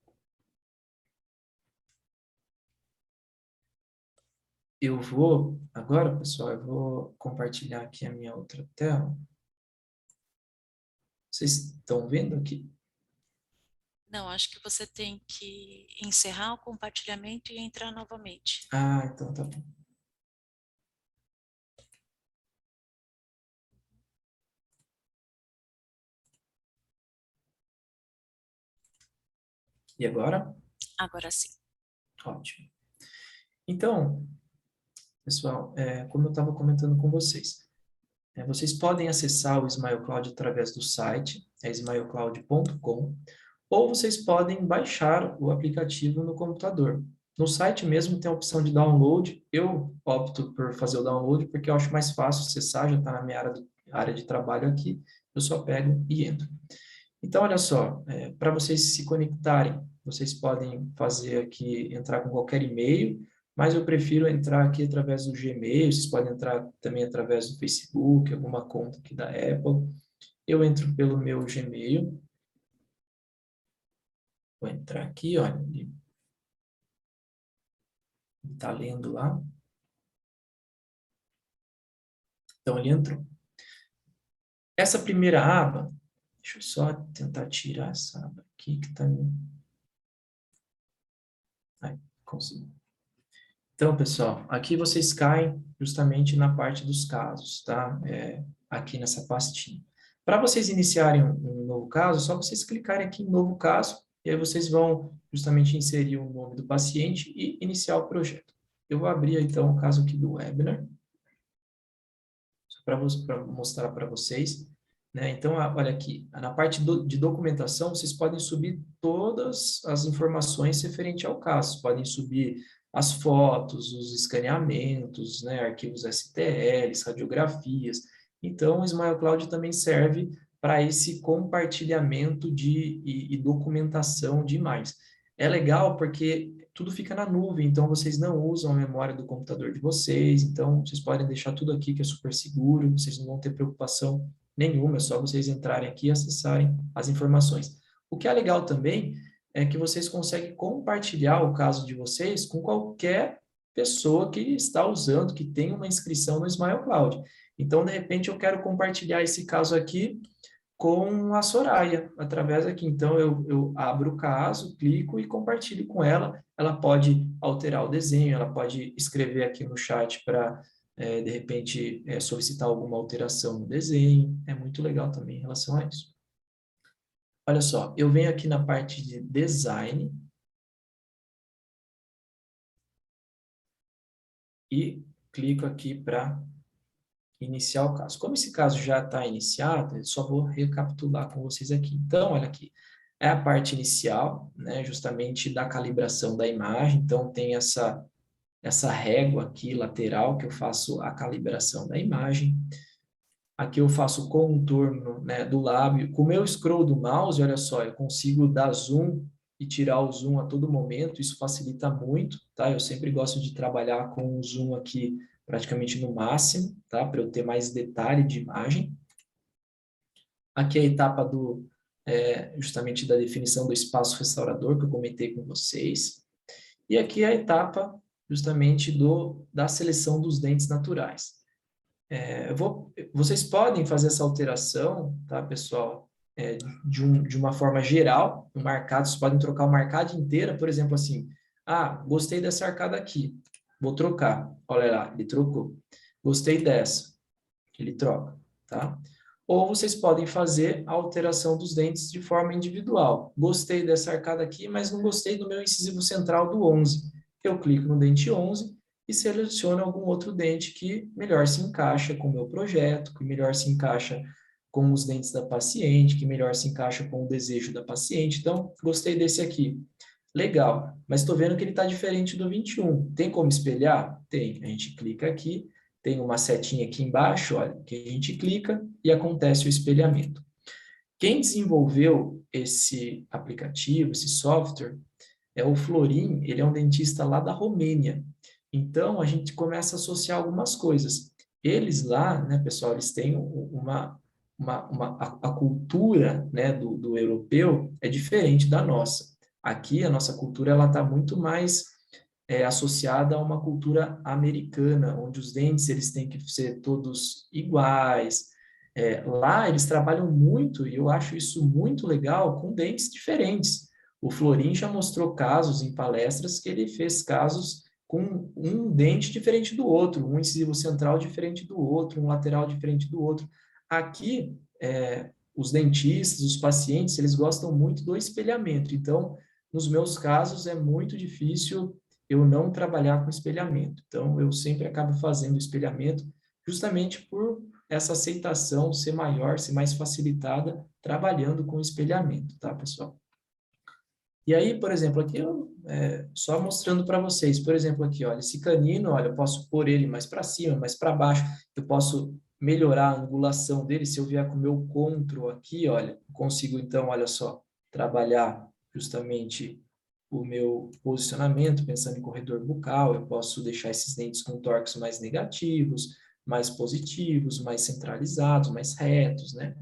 Agora, pessoal, eu vou compartilhar aqui a minha outra tela. Vocês estão vendo aqui? Não, acho que você tem que encerrar o compartilhamento e entrar novamente. Ah, então tá bom. E agora? Agora sim. Ótimo. Então, pessoal, como eu estava comentando com vocês, vocês podem acessar o Smile Cloud através do site, é smilecloud.com, ou vocês podem baixar o aplicativo no computador. No site mesmo tem a opção de download. Eu opto por fazer o download porque eu acho mais fácil acessar, já está na minha área de trabalho aqui, eu só pego e entro. Então, olha só, para vocês se conectarem, vocês podem fazer aqui, entrar com qualquer e-mail, mas eu prefiro entrar aqui através do Gmail, vocês podem entrar também através do Facebook, alguma conta aqui da Apple. Eu entro pelo meu Gmail, vou entrar aqui, olha, ele está lendo lá. Então, ele entrou. Essa primeira aba, deixa eu só tentar tirar essa aba aqui que está... Aí, consegui. Então, pessoal, aqui vocês caem justamente na parte dos casos, tá? Aqui nessa pastinha. Para vocês iniciarem um novo caso, é só vocês clicarem aqui em novo caso, e aí vocês vão justamente inserir o nome do paciente e iniciar o projeto. Eu vou abrir, então, o caso aqui do webinar, para mostrar para vocês, né? Então, olha aqui, na parte de documentação, vocês podem subir todas as informações referente ao caso, podem subir as fotos, os escaneamentos, né? Arquivos STLs, radiografias. Então, o Smile Cloud também serve para esse compartilhamento e documentação de imagens. É legal porque tudo fica na nuvem, então vocês não usam a memória do computador de vocês, então vocês podem deixar tudo aqui que é super seguro, vocês não vão ter preocupação nenhuma, é só vocês entrarem aqui e acessarem as informações. O que é legal também é que vocês conseguem compartilhar o caso de vocês com qualquer pessoa que está usando, que tem uma inscrição no Smile Cloud. Então, de repente, eu quero compartilhar esse caso aqui com a Soraya, através aqui. Então, eu abro o caso, clico e compartilho com ela. Ela pode alterar o desenho, ela pode escrever aqui no chat para, de repente, solicitar alguma alteração no desenho. É muito legal também em relação a isso. Olha só, eu venho aqui na parte de design e clico aqui para iniciar o caso. Como esse caso já está iniciado, eu só vou recapitular com vocês aqui. Então, olha aqui, é a parte inicial, né, justamente da calibração da imagem. Então, tem essa régua aqui lateral que eu faço a calibração da imagem. Aqui eu faço o contorno, né, do lábio. Com o meu scroll do mouse, olha só, eu consigo dar zoom e tirar o zoom a todo momento. Isso facilita muito, tá? Eu sempre gosto de trabalhar com o zoom aqui praticamente no máximo, tá? Para eu ter mais detalhe de imagem. Aqui é a etapa justamente da definição do espaço restaurador que eu comentei com vocês. E aqui é a etapa justamente da seleção dos dentes naturais. Vocês podem fazer essa alteração, tá, pessoal? De uma forma geral, no marcado, vocês podem trocar uma arcada inteira, por exemplo, assim, gostei dessa arcada aqui, vou trocar. Olha lá, ele trocou. Gostei dessa, ele troca, tá? Ou vocês podem fazer a alteração dos dentes de forma individual. Gostei dessa arcada aqui, mas não gostei do meu incisivo central do 11. Eu clico no dente 11 e seleciono algum outro dente que melhor se encaixa com o meu projeto, que melhor se encaixa com os dentes da paciente, que melhor se encaixa com o desejo da paciente. Então, gostei desse aqui. Legal, mas estou vendo que ele está diferente do 21. Tem como espelhar? Tem. A gente clica aqui, tem uma setinha aqui embaixo, olha, que a gente clica e acontece o espelhamento. Quem desenvolveu esse aplicativo, esse software, é o Florin, ele é um dentista lá da Romênia. Então, a gente começa a associar algumas coisas. Eles lá, né, pessoal, eles têm a cultura, né, do europeu é diferente da nossa. Aqui, a nossa cultura, ela está muito mais associada a uma cultura americana, onde os dentes, eles têm que ser todos iguais. Lá, eles trabalham muito, e eu acho isso muito legal, com dentes diferentes. O Florin já mostrou casos em palestras que ele fez casos com um dente diferente do outro, um incisivo central diferente do outro, um lateral diferente do outro. Aqui, os dentistas, os pacientes, eles gostam muito do espelhamento. Então, nos meus casos, é muito difícil eu não trabalhar com espelhamento. Então, eu sempre acabo fazendo espelhamento justamente por essa aceitação ser maior, ser mais facilitada trabalhando com espelhamento, tá, pessoal? E aí, por exemplo, aqui eu só mostrando para vocês, por exemplo, aqui, olha, esse canino, olha, eu posso pôr ele mais para cima, mais para baixo, eu posso melhorar a angulação dele, se eu vier com o meu contro aqui, olha, consigo então, olha só, trabalhar justamente o meu posicionamento, pensando em corredor bucal, eu posso deixar esses dentes com tórax mais negativos, mais positivos, mais centralizados, mais retos, né?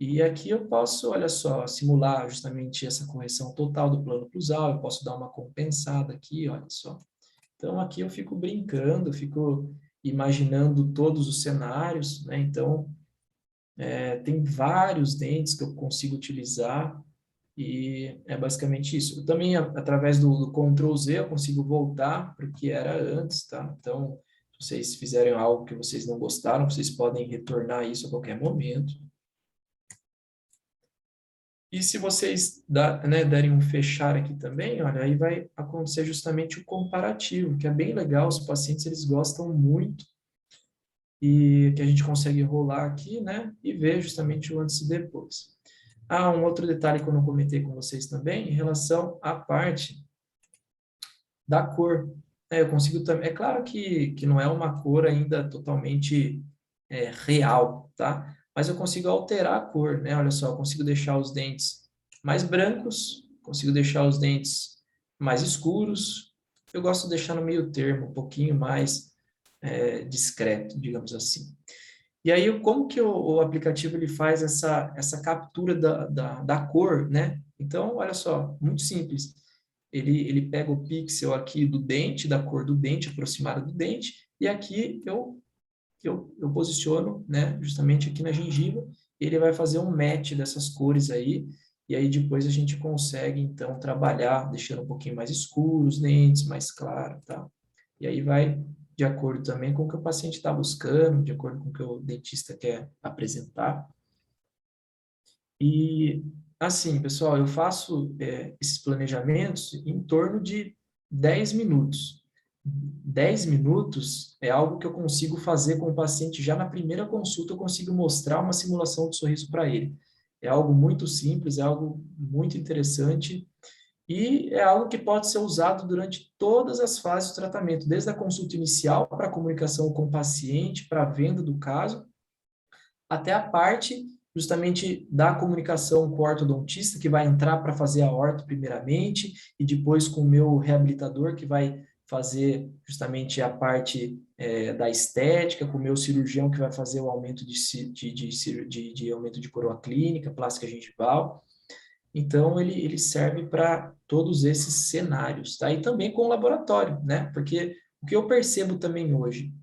E aqui eu posso, olha só, simular justamente essa correção total do plano cruzal, eu posso dar uma compensada aqui, olha só. Então, aqui eu fico brincando, fico imaginando todos os cenários, né? Então, tem vários dentes que eu consigo utilizar e é basicamente isso. Eu também, através do Ctrl Z, eu consigo voltar para o que era antes, tá? Então, se vocês fizerem algo que vocês não gostaram, vocês podem retornar isso a qualquer momento. E se vocês derem um fechar aqui também, olha, aí vai acontecer justamente o comparativo, que é bem legal, os pacientes eles gostam muito, e que a gente consegue rolar aqui, né, e ver justamente o antes e depois. Ah, um outro detalhe que eu não comentei com vocês também, em relação à parte da cor. Eu consigo também, é claro que não é uma cor ainda totalmente real, tá? Mas eu consigo alterar a cor, né? Olha só, eu consigo deixar os dentes mais brancos, consigo deixar os dentes mais escuros. Eu gosto de deixar no meio termo, um pouquinho mais discreto, digamos assim. E aí, como que o aplicativo ele faz essa captura da cor, né? Então, olha só, muito simples. Ele pega o pixel aqui do dente, da cor do dente, aproximada do dente, e aqui eu posiciono, né, justamente aqui na gengiva, e ele vai fazer um match dessas cores aí, e aí depois a gente consegue, então, trabalhar, deixando um pouquinho mais escuro os dentes, mais claro, tá? E aí vai de acordo também com o que o paciente está buscando, de acordo com o que o dentista quer apresentar. E, assim, pessoal, eu faço esses planejamentos em torno de 10 minutos. 10 minutos é algo que eu consigo fazer com o paciente já na primeira consulta, eu consigo mostrar uma simulação de sorriso para ele. É algo muito simples, é algo muito interessante e é algo que pode ser usado durante todas as fases do tratamento, desde a consulta inicial para a comunicação com o paciente, para a venda do caso, até a parte justamente da comunicação com o ortodontista, que vai entrar para fazer a orto primeiramente, e depois com o meu reabilitador, que vai fazer justamente a parte da estética, com o meu cirurgião, que vai fazer o aumento de aumento de coroa clínica, plástica gengival. Então, ele serve para todos esses cenários, tá? E também com o laboratório, né? Porque o que eu percebo também hoje,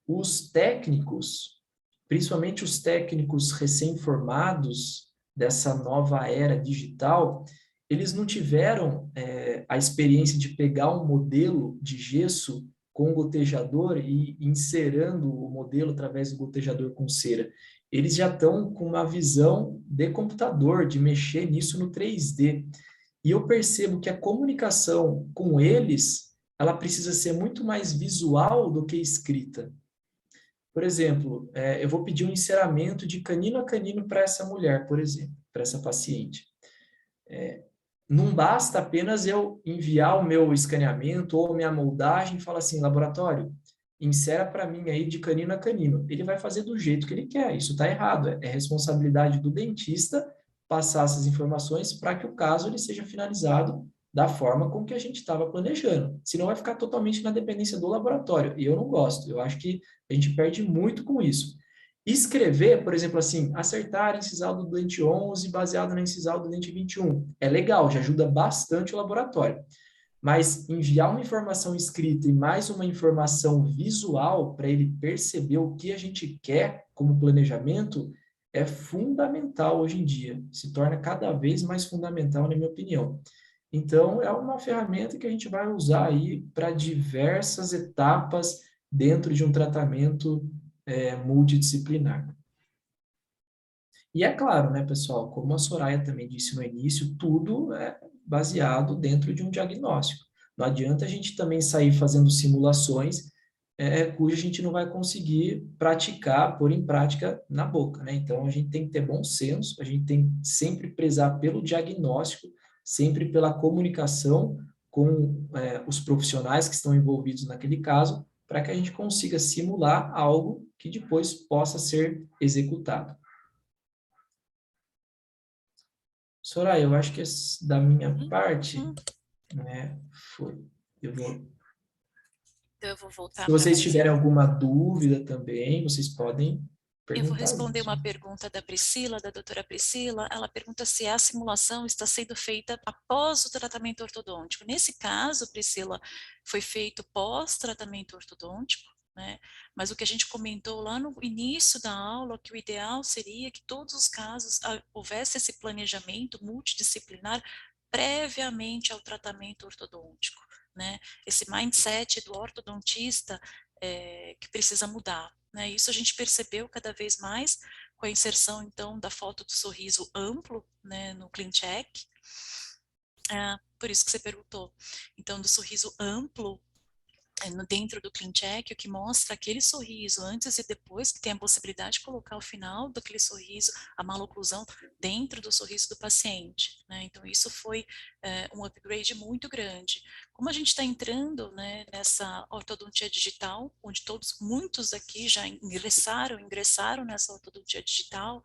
os técnicos, principalmente os técnicos recém-formados dessa nova era digital, eles não tiveram a experiência de pegar um modelo de gesso com gotejador e inserando o modelo através do gotejador com cera. Eles já estão com uma visão de computador, de mexer nisso no 3D. E eu percebo que a comunicação com eles, ela precisa ser muito mais visual do que escrita. Por exemplo, eu vou pedir um enceramento de canino a canino para essa mulher, por exemplo, para essa paciente. Não basta apenas eu enviar o meu escaneamento ou minha moldagem e falar assim, laboratório, insera para mim aí de canino a canino. Ele vai fazer do jeito que ele quer, isso está errado. É responsabilidade do dentista passar essas informações para que o caso ele seja finalizado da forma com que a gente estava planejando. Senão vai ficar totalmente na dependência do laboratório. E eu não gosto. Eu acho que a gente perde muito com isso. Escrever, por exemplo, assim, acertar incisal do dente 11 baseado na incisal do dente 21. É legal, já ajuda bastante o laboratório. Mas enviar uma informação escrita e mais uma informação visual para ele perceber o que a gente quer como planejamento é fundamental hoje em dia. Se torna cada vez mais fundamental, na minha opinião. Então, é uma ferramenta que a gente vai usar aí para diversas etapas dentro de um tratamento multidisciplinar. E é claro, né, pessoal, como a Soraya também disse no início, tudo é baseado dentro de um diagnóstico. Não adianta a gente também sair fazendo simulações cuja a gente não vai conseguir praticar, pôr em prática na boca, né? Então, a gente tem que ter bom senso, a gente tem que sempre prezar pelo diagnóstico, sempre pela comunicação com os profissionais que estão envolvidos naquele caso, para que a gente consiga simular algo que depois possa ser executado. Soraya, eu acho que da minha parte, né, foi. Então, eu vou voltar Se para vocês você. tiverem alguma dúvida também, vocês podem Eu vou perguntar responder isso. uma pergunta da Priscila, da doutora Priscila. Ela pergunta se a simulação está sendo feita após o tratamento ortodôntico. Nesse caso, Priscila, foi feito pós-tratamento ortodôntico, né? Mas o que a gente comentou lá no início da aula, que o ideal seria que todos os casos houvesse esse planejamento multidisciplinar previamente ao tratamento ortodôntico, né? Esse mindset do ortodontista que precisa mudar. Né? Isso a gente percebeu cada vez mais com a inserção, então, da foto do sorriso amplo, né, no ClinCheck. Por isso que você perguntou. Então, do sorriso amplo, dentro do ClinCheck, o que mostra aquele sorriso antes e depois, que tem a possibilidade de colocar o final daquele sorriso, a maloclusão, dentro do sorriso do paciente. Né? Então, isso foi um upgrade muito grande. Como a gente está entrando, né, nessa ortodontia digital, onde muitos aqui já ingressaram nessa ortodontia digital,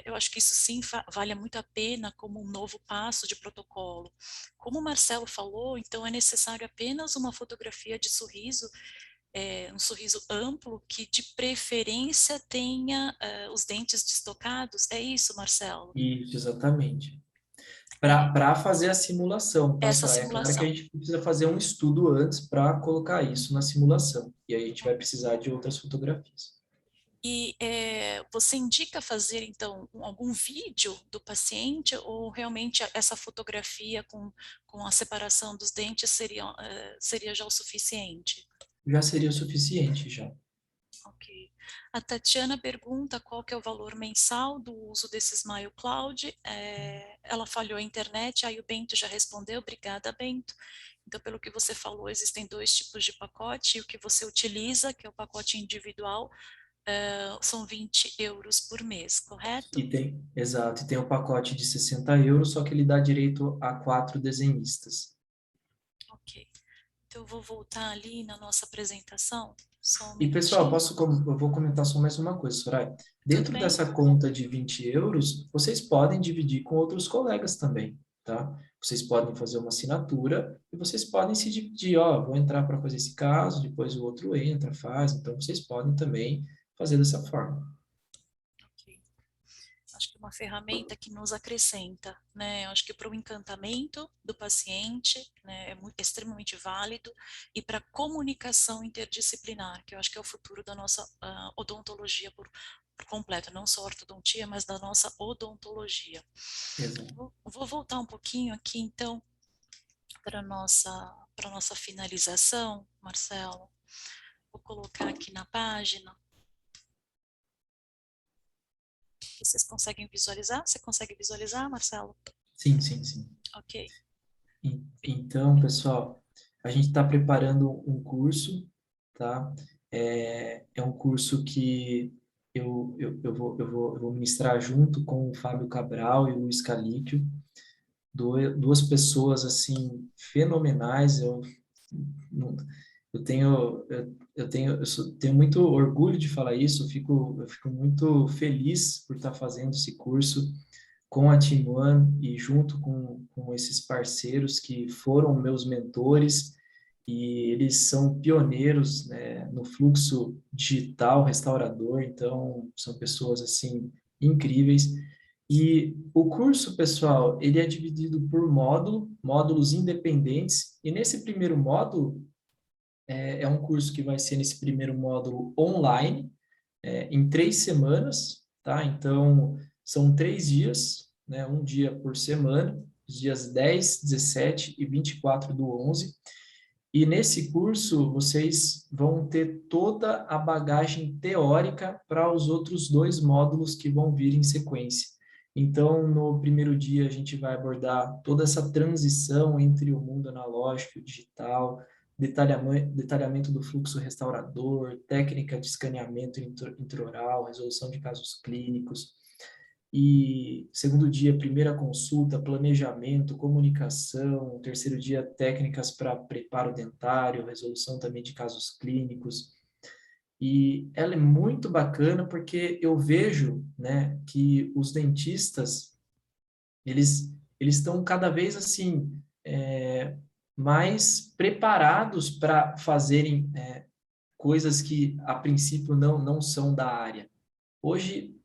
eu acho que isso sim vale muito a pena como um novo passo de protocolo. Como o Marcelo falou, então é necessário apenas uma fotografia de sorriso, um sorriso amplo, que de preferência tenha os dentes destocados. É isso, Marcelo? Isso, exatamente. É, Para fazer a simulação, tá, essa Soraya? É claro que a simulação. gente precisa fazer um estudo antes para colocar isso na simulação. E aí a gente vai precisar de outras fotografias. E você indica fazer, então, algum vídeo do paciente ou realmente essa fotografia com a separação dos dentes seria já o suficiente? Já seria o suficiente, já. Ok. A Tatiana pergunta qual que é o valor mensal do uso desse Smile Cloud. Ela falhou a internet, aí o Bento já respondeu. Obrigada, Bento. Então, pelo que você falou, existem dois tipos de pacote. E o que você utiliza, que é o pacote individual, são 20 euros por mês, correto? Exato, e tem o pacote de 60 euros, só que ele dá direito a 4 desenhistas. Ok. Então, eu vou voltar ali na nossa apresentação, só um E, pessoal, minutinho. eu vou comentar só mais uma coisa, Soraya. Tudo Dentro bem? dessa conta de 20 euros, vocês podem dividir com outros colegas também, tá? Vocês podem fazer uma assinatura e vocês podem se dividir, ó, vou entrar para fazer esse caso, depois o outro entra, faz, então vocês podem também fazer dessa forma. Ok. Acho que é uma ferramenta que nos acrescenta, né? Eu acho que para o encantamento do paciente, né, extremamente válido, e para a comunicação interdisciplinar, que eu acho que é o futuro da nossa odontologia por completo, não só ortodontia, mas da nossa odontologia. Exato. Vou voltar um pouquinho aqui, então, para nossa finalização, Marcelo. Vou colocar aqui na página. Vocês conseguem visualizar? Você consegue visualizar, Marcelo? Sim, sim, sim. Ok. Então, pessoal, a gente está preparando um curso, tá? É um curso que eu vou ministrar junto com o Fábio Cabral e o Luiz Calíquio, duas pessoas, assim, fenomenais. Não- eu tenho, tenho muito orgulho de falar isso, eu fico muito feliz por estar fazendo esse curso com a Team One e junto com esses parceiros que foram meus mentores, e eles são pioneiros, né, no fluxo digital restaurador. Então são pessoas assim incríveis. E o curso, pessoal, ele é dividido por módulos independentes, e nesse primeiro módulo, é um curso que vai ser nesse primeiro módulo online, em 3 semanas, tá? Então, são 3 dias, né? Um dia por semana, os dias 10, 17 e 24 do 11. E nesse curso, vocês vão ter toda a bagagem teórica para os outros 2 módulos que vão vir em sequência. Então, no primeiro dia, a gente vai abordar toda essa transição entre o mundo analógico e o digital, detalhamento do fluxo restaurador, técnica de escaneamento intraoral, resolução de casos clínicos. E segundo dia, primeira consulta, planejamento, comunicação. Terceiro dia, técnicas para preparo dentário, resolução também de casos clínicos. E ela é muito bacana porque eu vejo, né, que os dentistas, eles estão cada vez assim, mais preparados para fazerem coisas que a princípio não são da área. Hoje,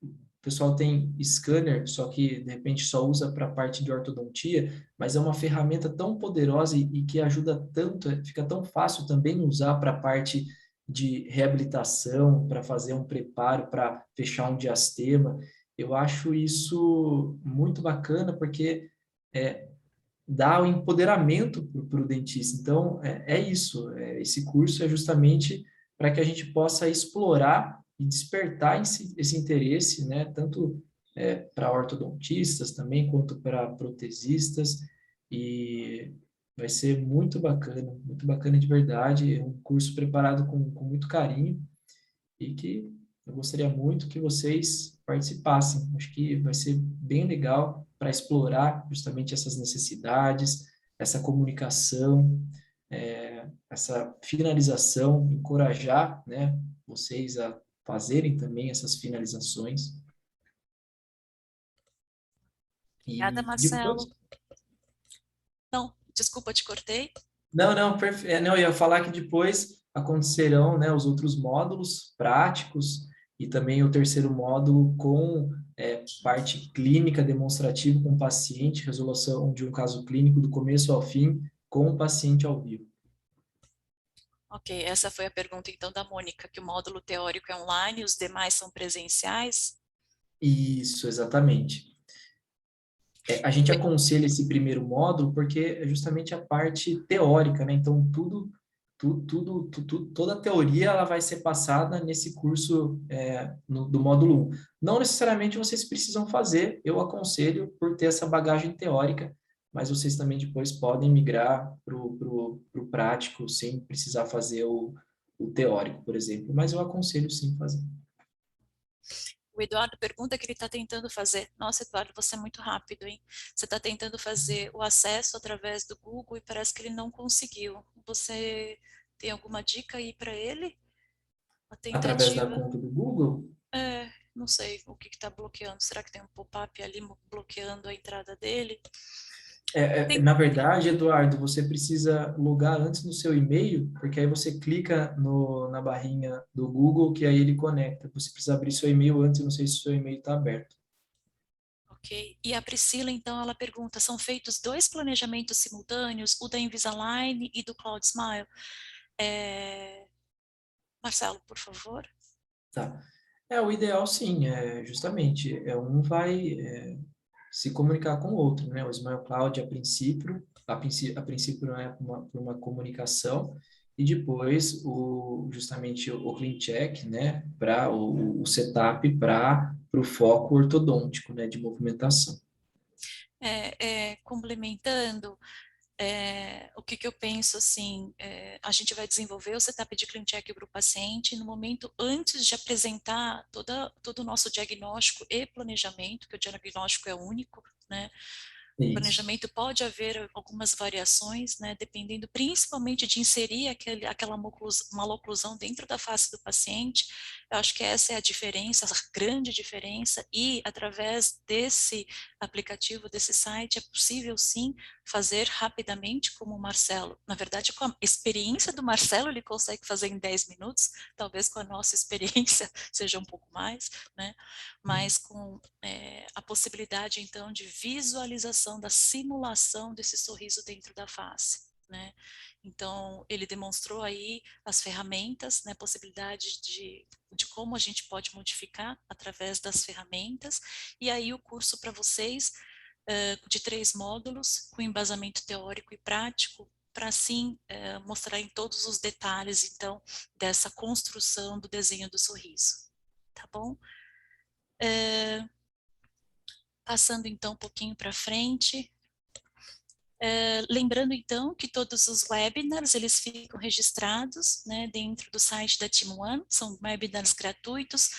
o pessoal tem scanner, só que de repente só usa para a parte de ortodontia, mas é uma ferramenta tão poderosa e que ajuda tanto, fica tão fácil também usar para a parte de reabilitação, para fazer um preparo, para fechar um diastema. Eu acho isso muito bacana, porque é, dá o empoderamento para o dentista. Então, é isso. Esse curso é justamente para que a gente possa explorar e despertar esse interesse, né, tanto para ortodontistas também, quanto para protesistas, e vai ser muito bacana de verdade. É um curso preparado com muito carinho, e que eu gostaria muito que vocês participassem. Acho que vai ser bem legal para explorar justamente essas necessidades, essa comunicação, essa finalização, encorajar, né, vocês a fazerem também essas finalizações. Obrigada, E Marcelo. depois. Não, desculpa, te cortei. Não, não, não, eu ia falar que depois acontecerão, né, os outros módulos práticos, e também o terceiro módulo com parte clínica demonstrativa com o paciente, resolução de um caso clínico do começo ao fim, com o paciente ao vivo. Ok, essa foi a pergunta então da Mônica, que o módulo teórico é online, os demais são presenciais? Isso, exatamente. A gente Oi. aconselha esse primeiro módulo porque é justamente a parte teórica, né? Então, toda a teoria ela vai ser passada nesse curso do módulo 1. Não necessariamente vocês precisam fazer, eu aconselho por ter essa bagagem teórica, mas vocês também depois podem migrar para o prático sem precisar fazer o teórico, por exemplo. Mas eu aconselho sim fazer. O Eduardo pergunta que ele está tentando fazer. Nossa, Eduardo, você é muito rápido, hein? Você está tentando fazer o acesso através do Google e parece que ele não conseguiu. Você tem alguma dica aí para ele? A Através da tentativa? conta do Google. Não sei o que está bloqueando. Será que tem um pop-up ali bloqueando a entrada dele? Tem. Na verdade, Eduardo, você precisa logar antes no seu e-mail, porque aí você clica na barrinha do Google, que aí ele conecta. Você precisa abrir seu e-mail antes, eu não sei se o seu e-mail está aberto. Ok. E a Priscila, então, ela pergunta: são feitos 2 planejamentos simultâneos, o da Invisalign e do Cloud Smile? Marcelo, por favor. Tá. O ideal, sim, justamente, um vai se comunicar com o outro, né? O Smile Cloud, a princípio não é por uma comunicação, e depois justamente o Clean Check, né? Para o setup para o foco ortodôntico, né? De movimentação. Complementando, o que eu penso, assim, a gente vai desenvolver o setup de clean check para o paciente no momento antes de apresentar todo o nosso diagnóstico e planejamento, que o diagnóstico é único, né? O Isso. planejamento pode haver algumas variações, né, dependendo principalmente de inserir aquela maloclusão dentro da face do paciente. Eu acho que essa é a diferença, a grande diferença, e através desse aplicativo, desse site, é possível sim fazer rapidamente, como o Marcelo. Na verdade, com a experiência do Marcelo, ele consegue fazer em 10 minutos, talvez com a nossa experiência seja um pouco mais, né? Mas com a possibilidade, então, de visualização da simulação desse sorriso dentro da face, né? Então, ele demonstrou aí as ferramentas, né, possibilidade de como a gente pode modificar através das ferramentas, e aí o curso para vocês, de 3 módulos, com embasamento teórico e prático, para assim mostrar em todos os detalhes, então, dessa construção do desenho do sorriso, tá bom? Passando então um pouquinho para frente, lembrando então que todos os webinars, eles ficam registrados, né, dentro do site da Team One, são webinars gratuitos,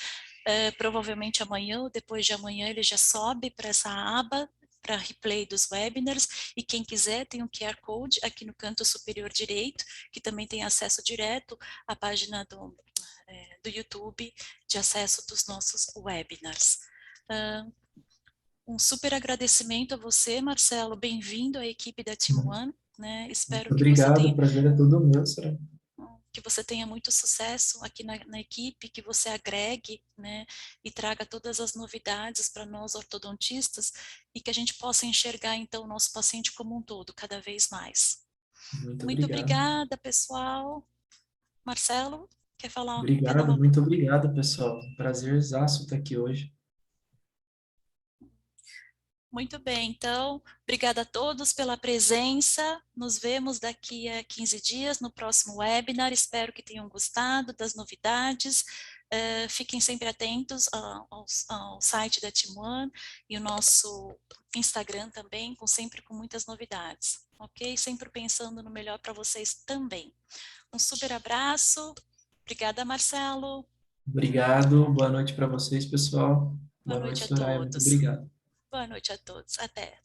provavelmente amanhã ou depois de amanhã ele já sobe para essa aba, para replay dos webinars, e quem quiser tem um QR Code aqui no canto superior direito, que também tem acesso direto à página do YouTube de acesso dos nossos webinars. Um super agradecimento a você, Marcelo, bem-vindo à equipe da Team One, né? Muito obrigado, o prazer é todo meu, Soraya. Que você tenha muito sucesso aqui na equipe, que você agregue, né, e traga todas as novidades para nós ortodontistas e que a gente possa enxergar então o nosso paciente como um todo, cada vez mais. Muito Muito obrigado. obrigada, pessoal. Marcelo, quer dar Obrigado, uma... muito obrigado, pessoal. Prazerzaço estar aqui hoje. Muito bem, então, obrigada a todos pela presença. Nos vemos daqui a 15 dias no próximo webinar. Espero que tenham gostado das novidades. Fiquem sempre atentos ao site da Team One e o nosso Instagram também, sempre com muitas novidades, ok? Sempre pensando no melhor para vocês também. Um super abraço. Obrigada, Marcelo. Obrigado, boa noite para vocês, pessoal. Boa Boa noite, noite a Soraya, muito todos. obrigado. Boa noite a todos. Até.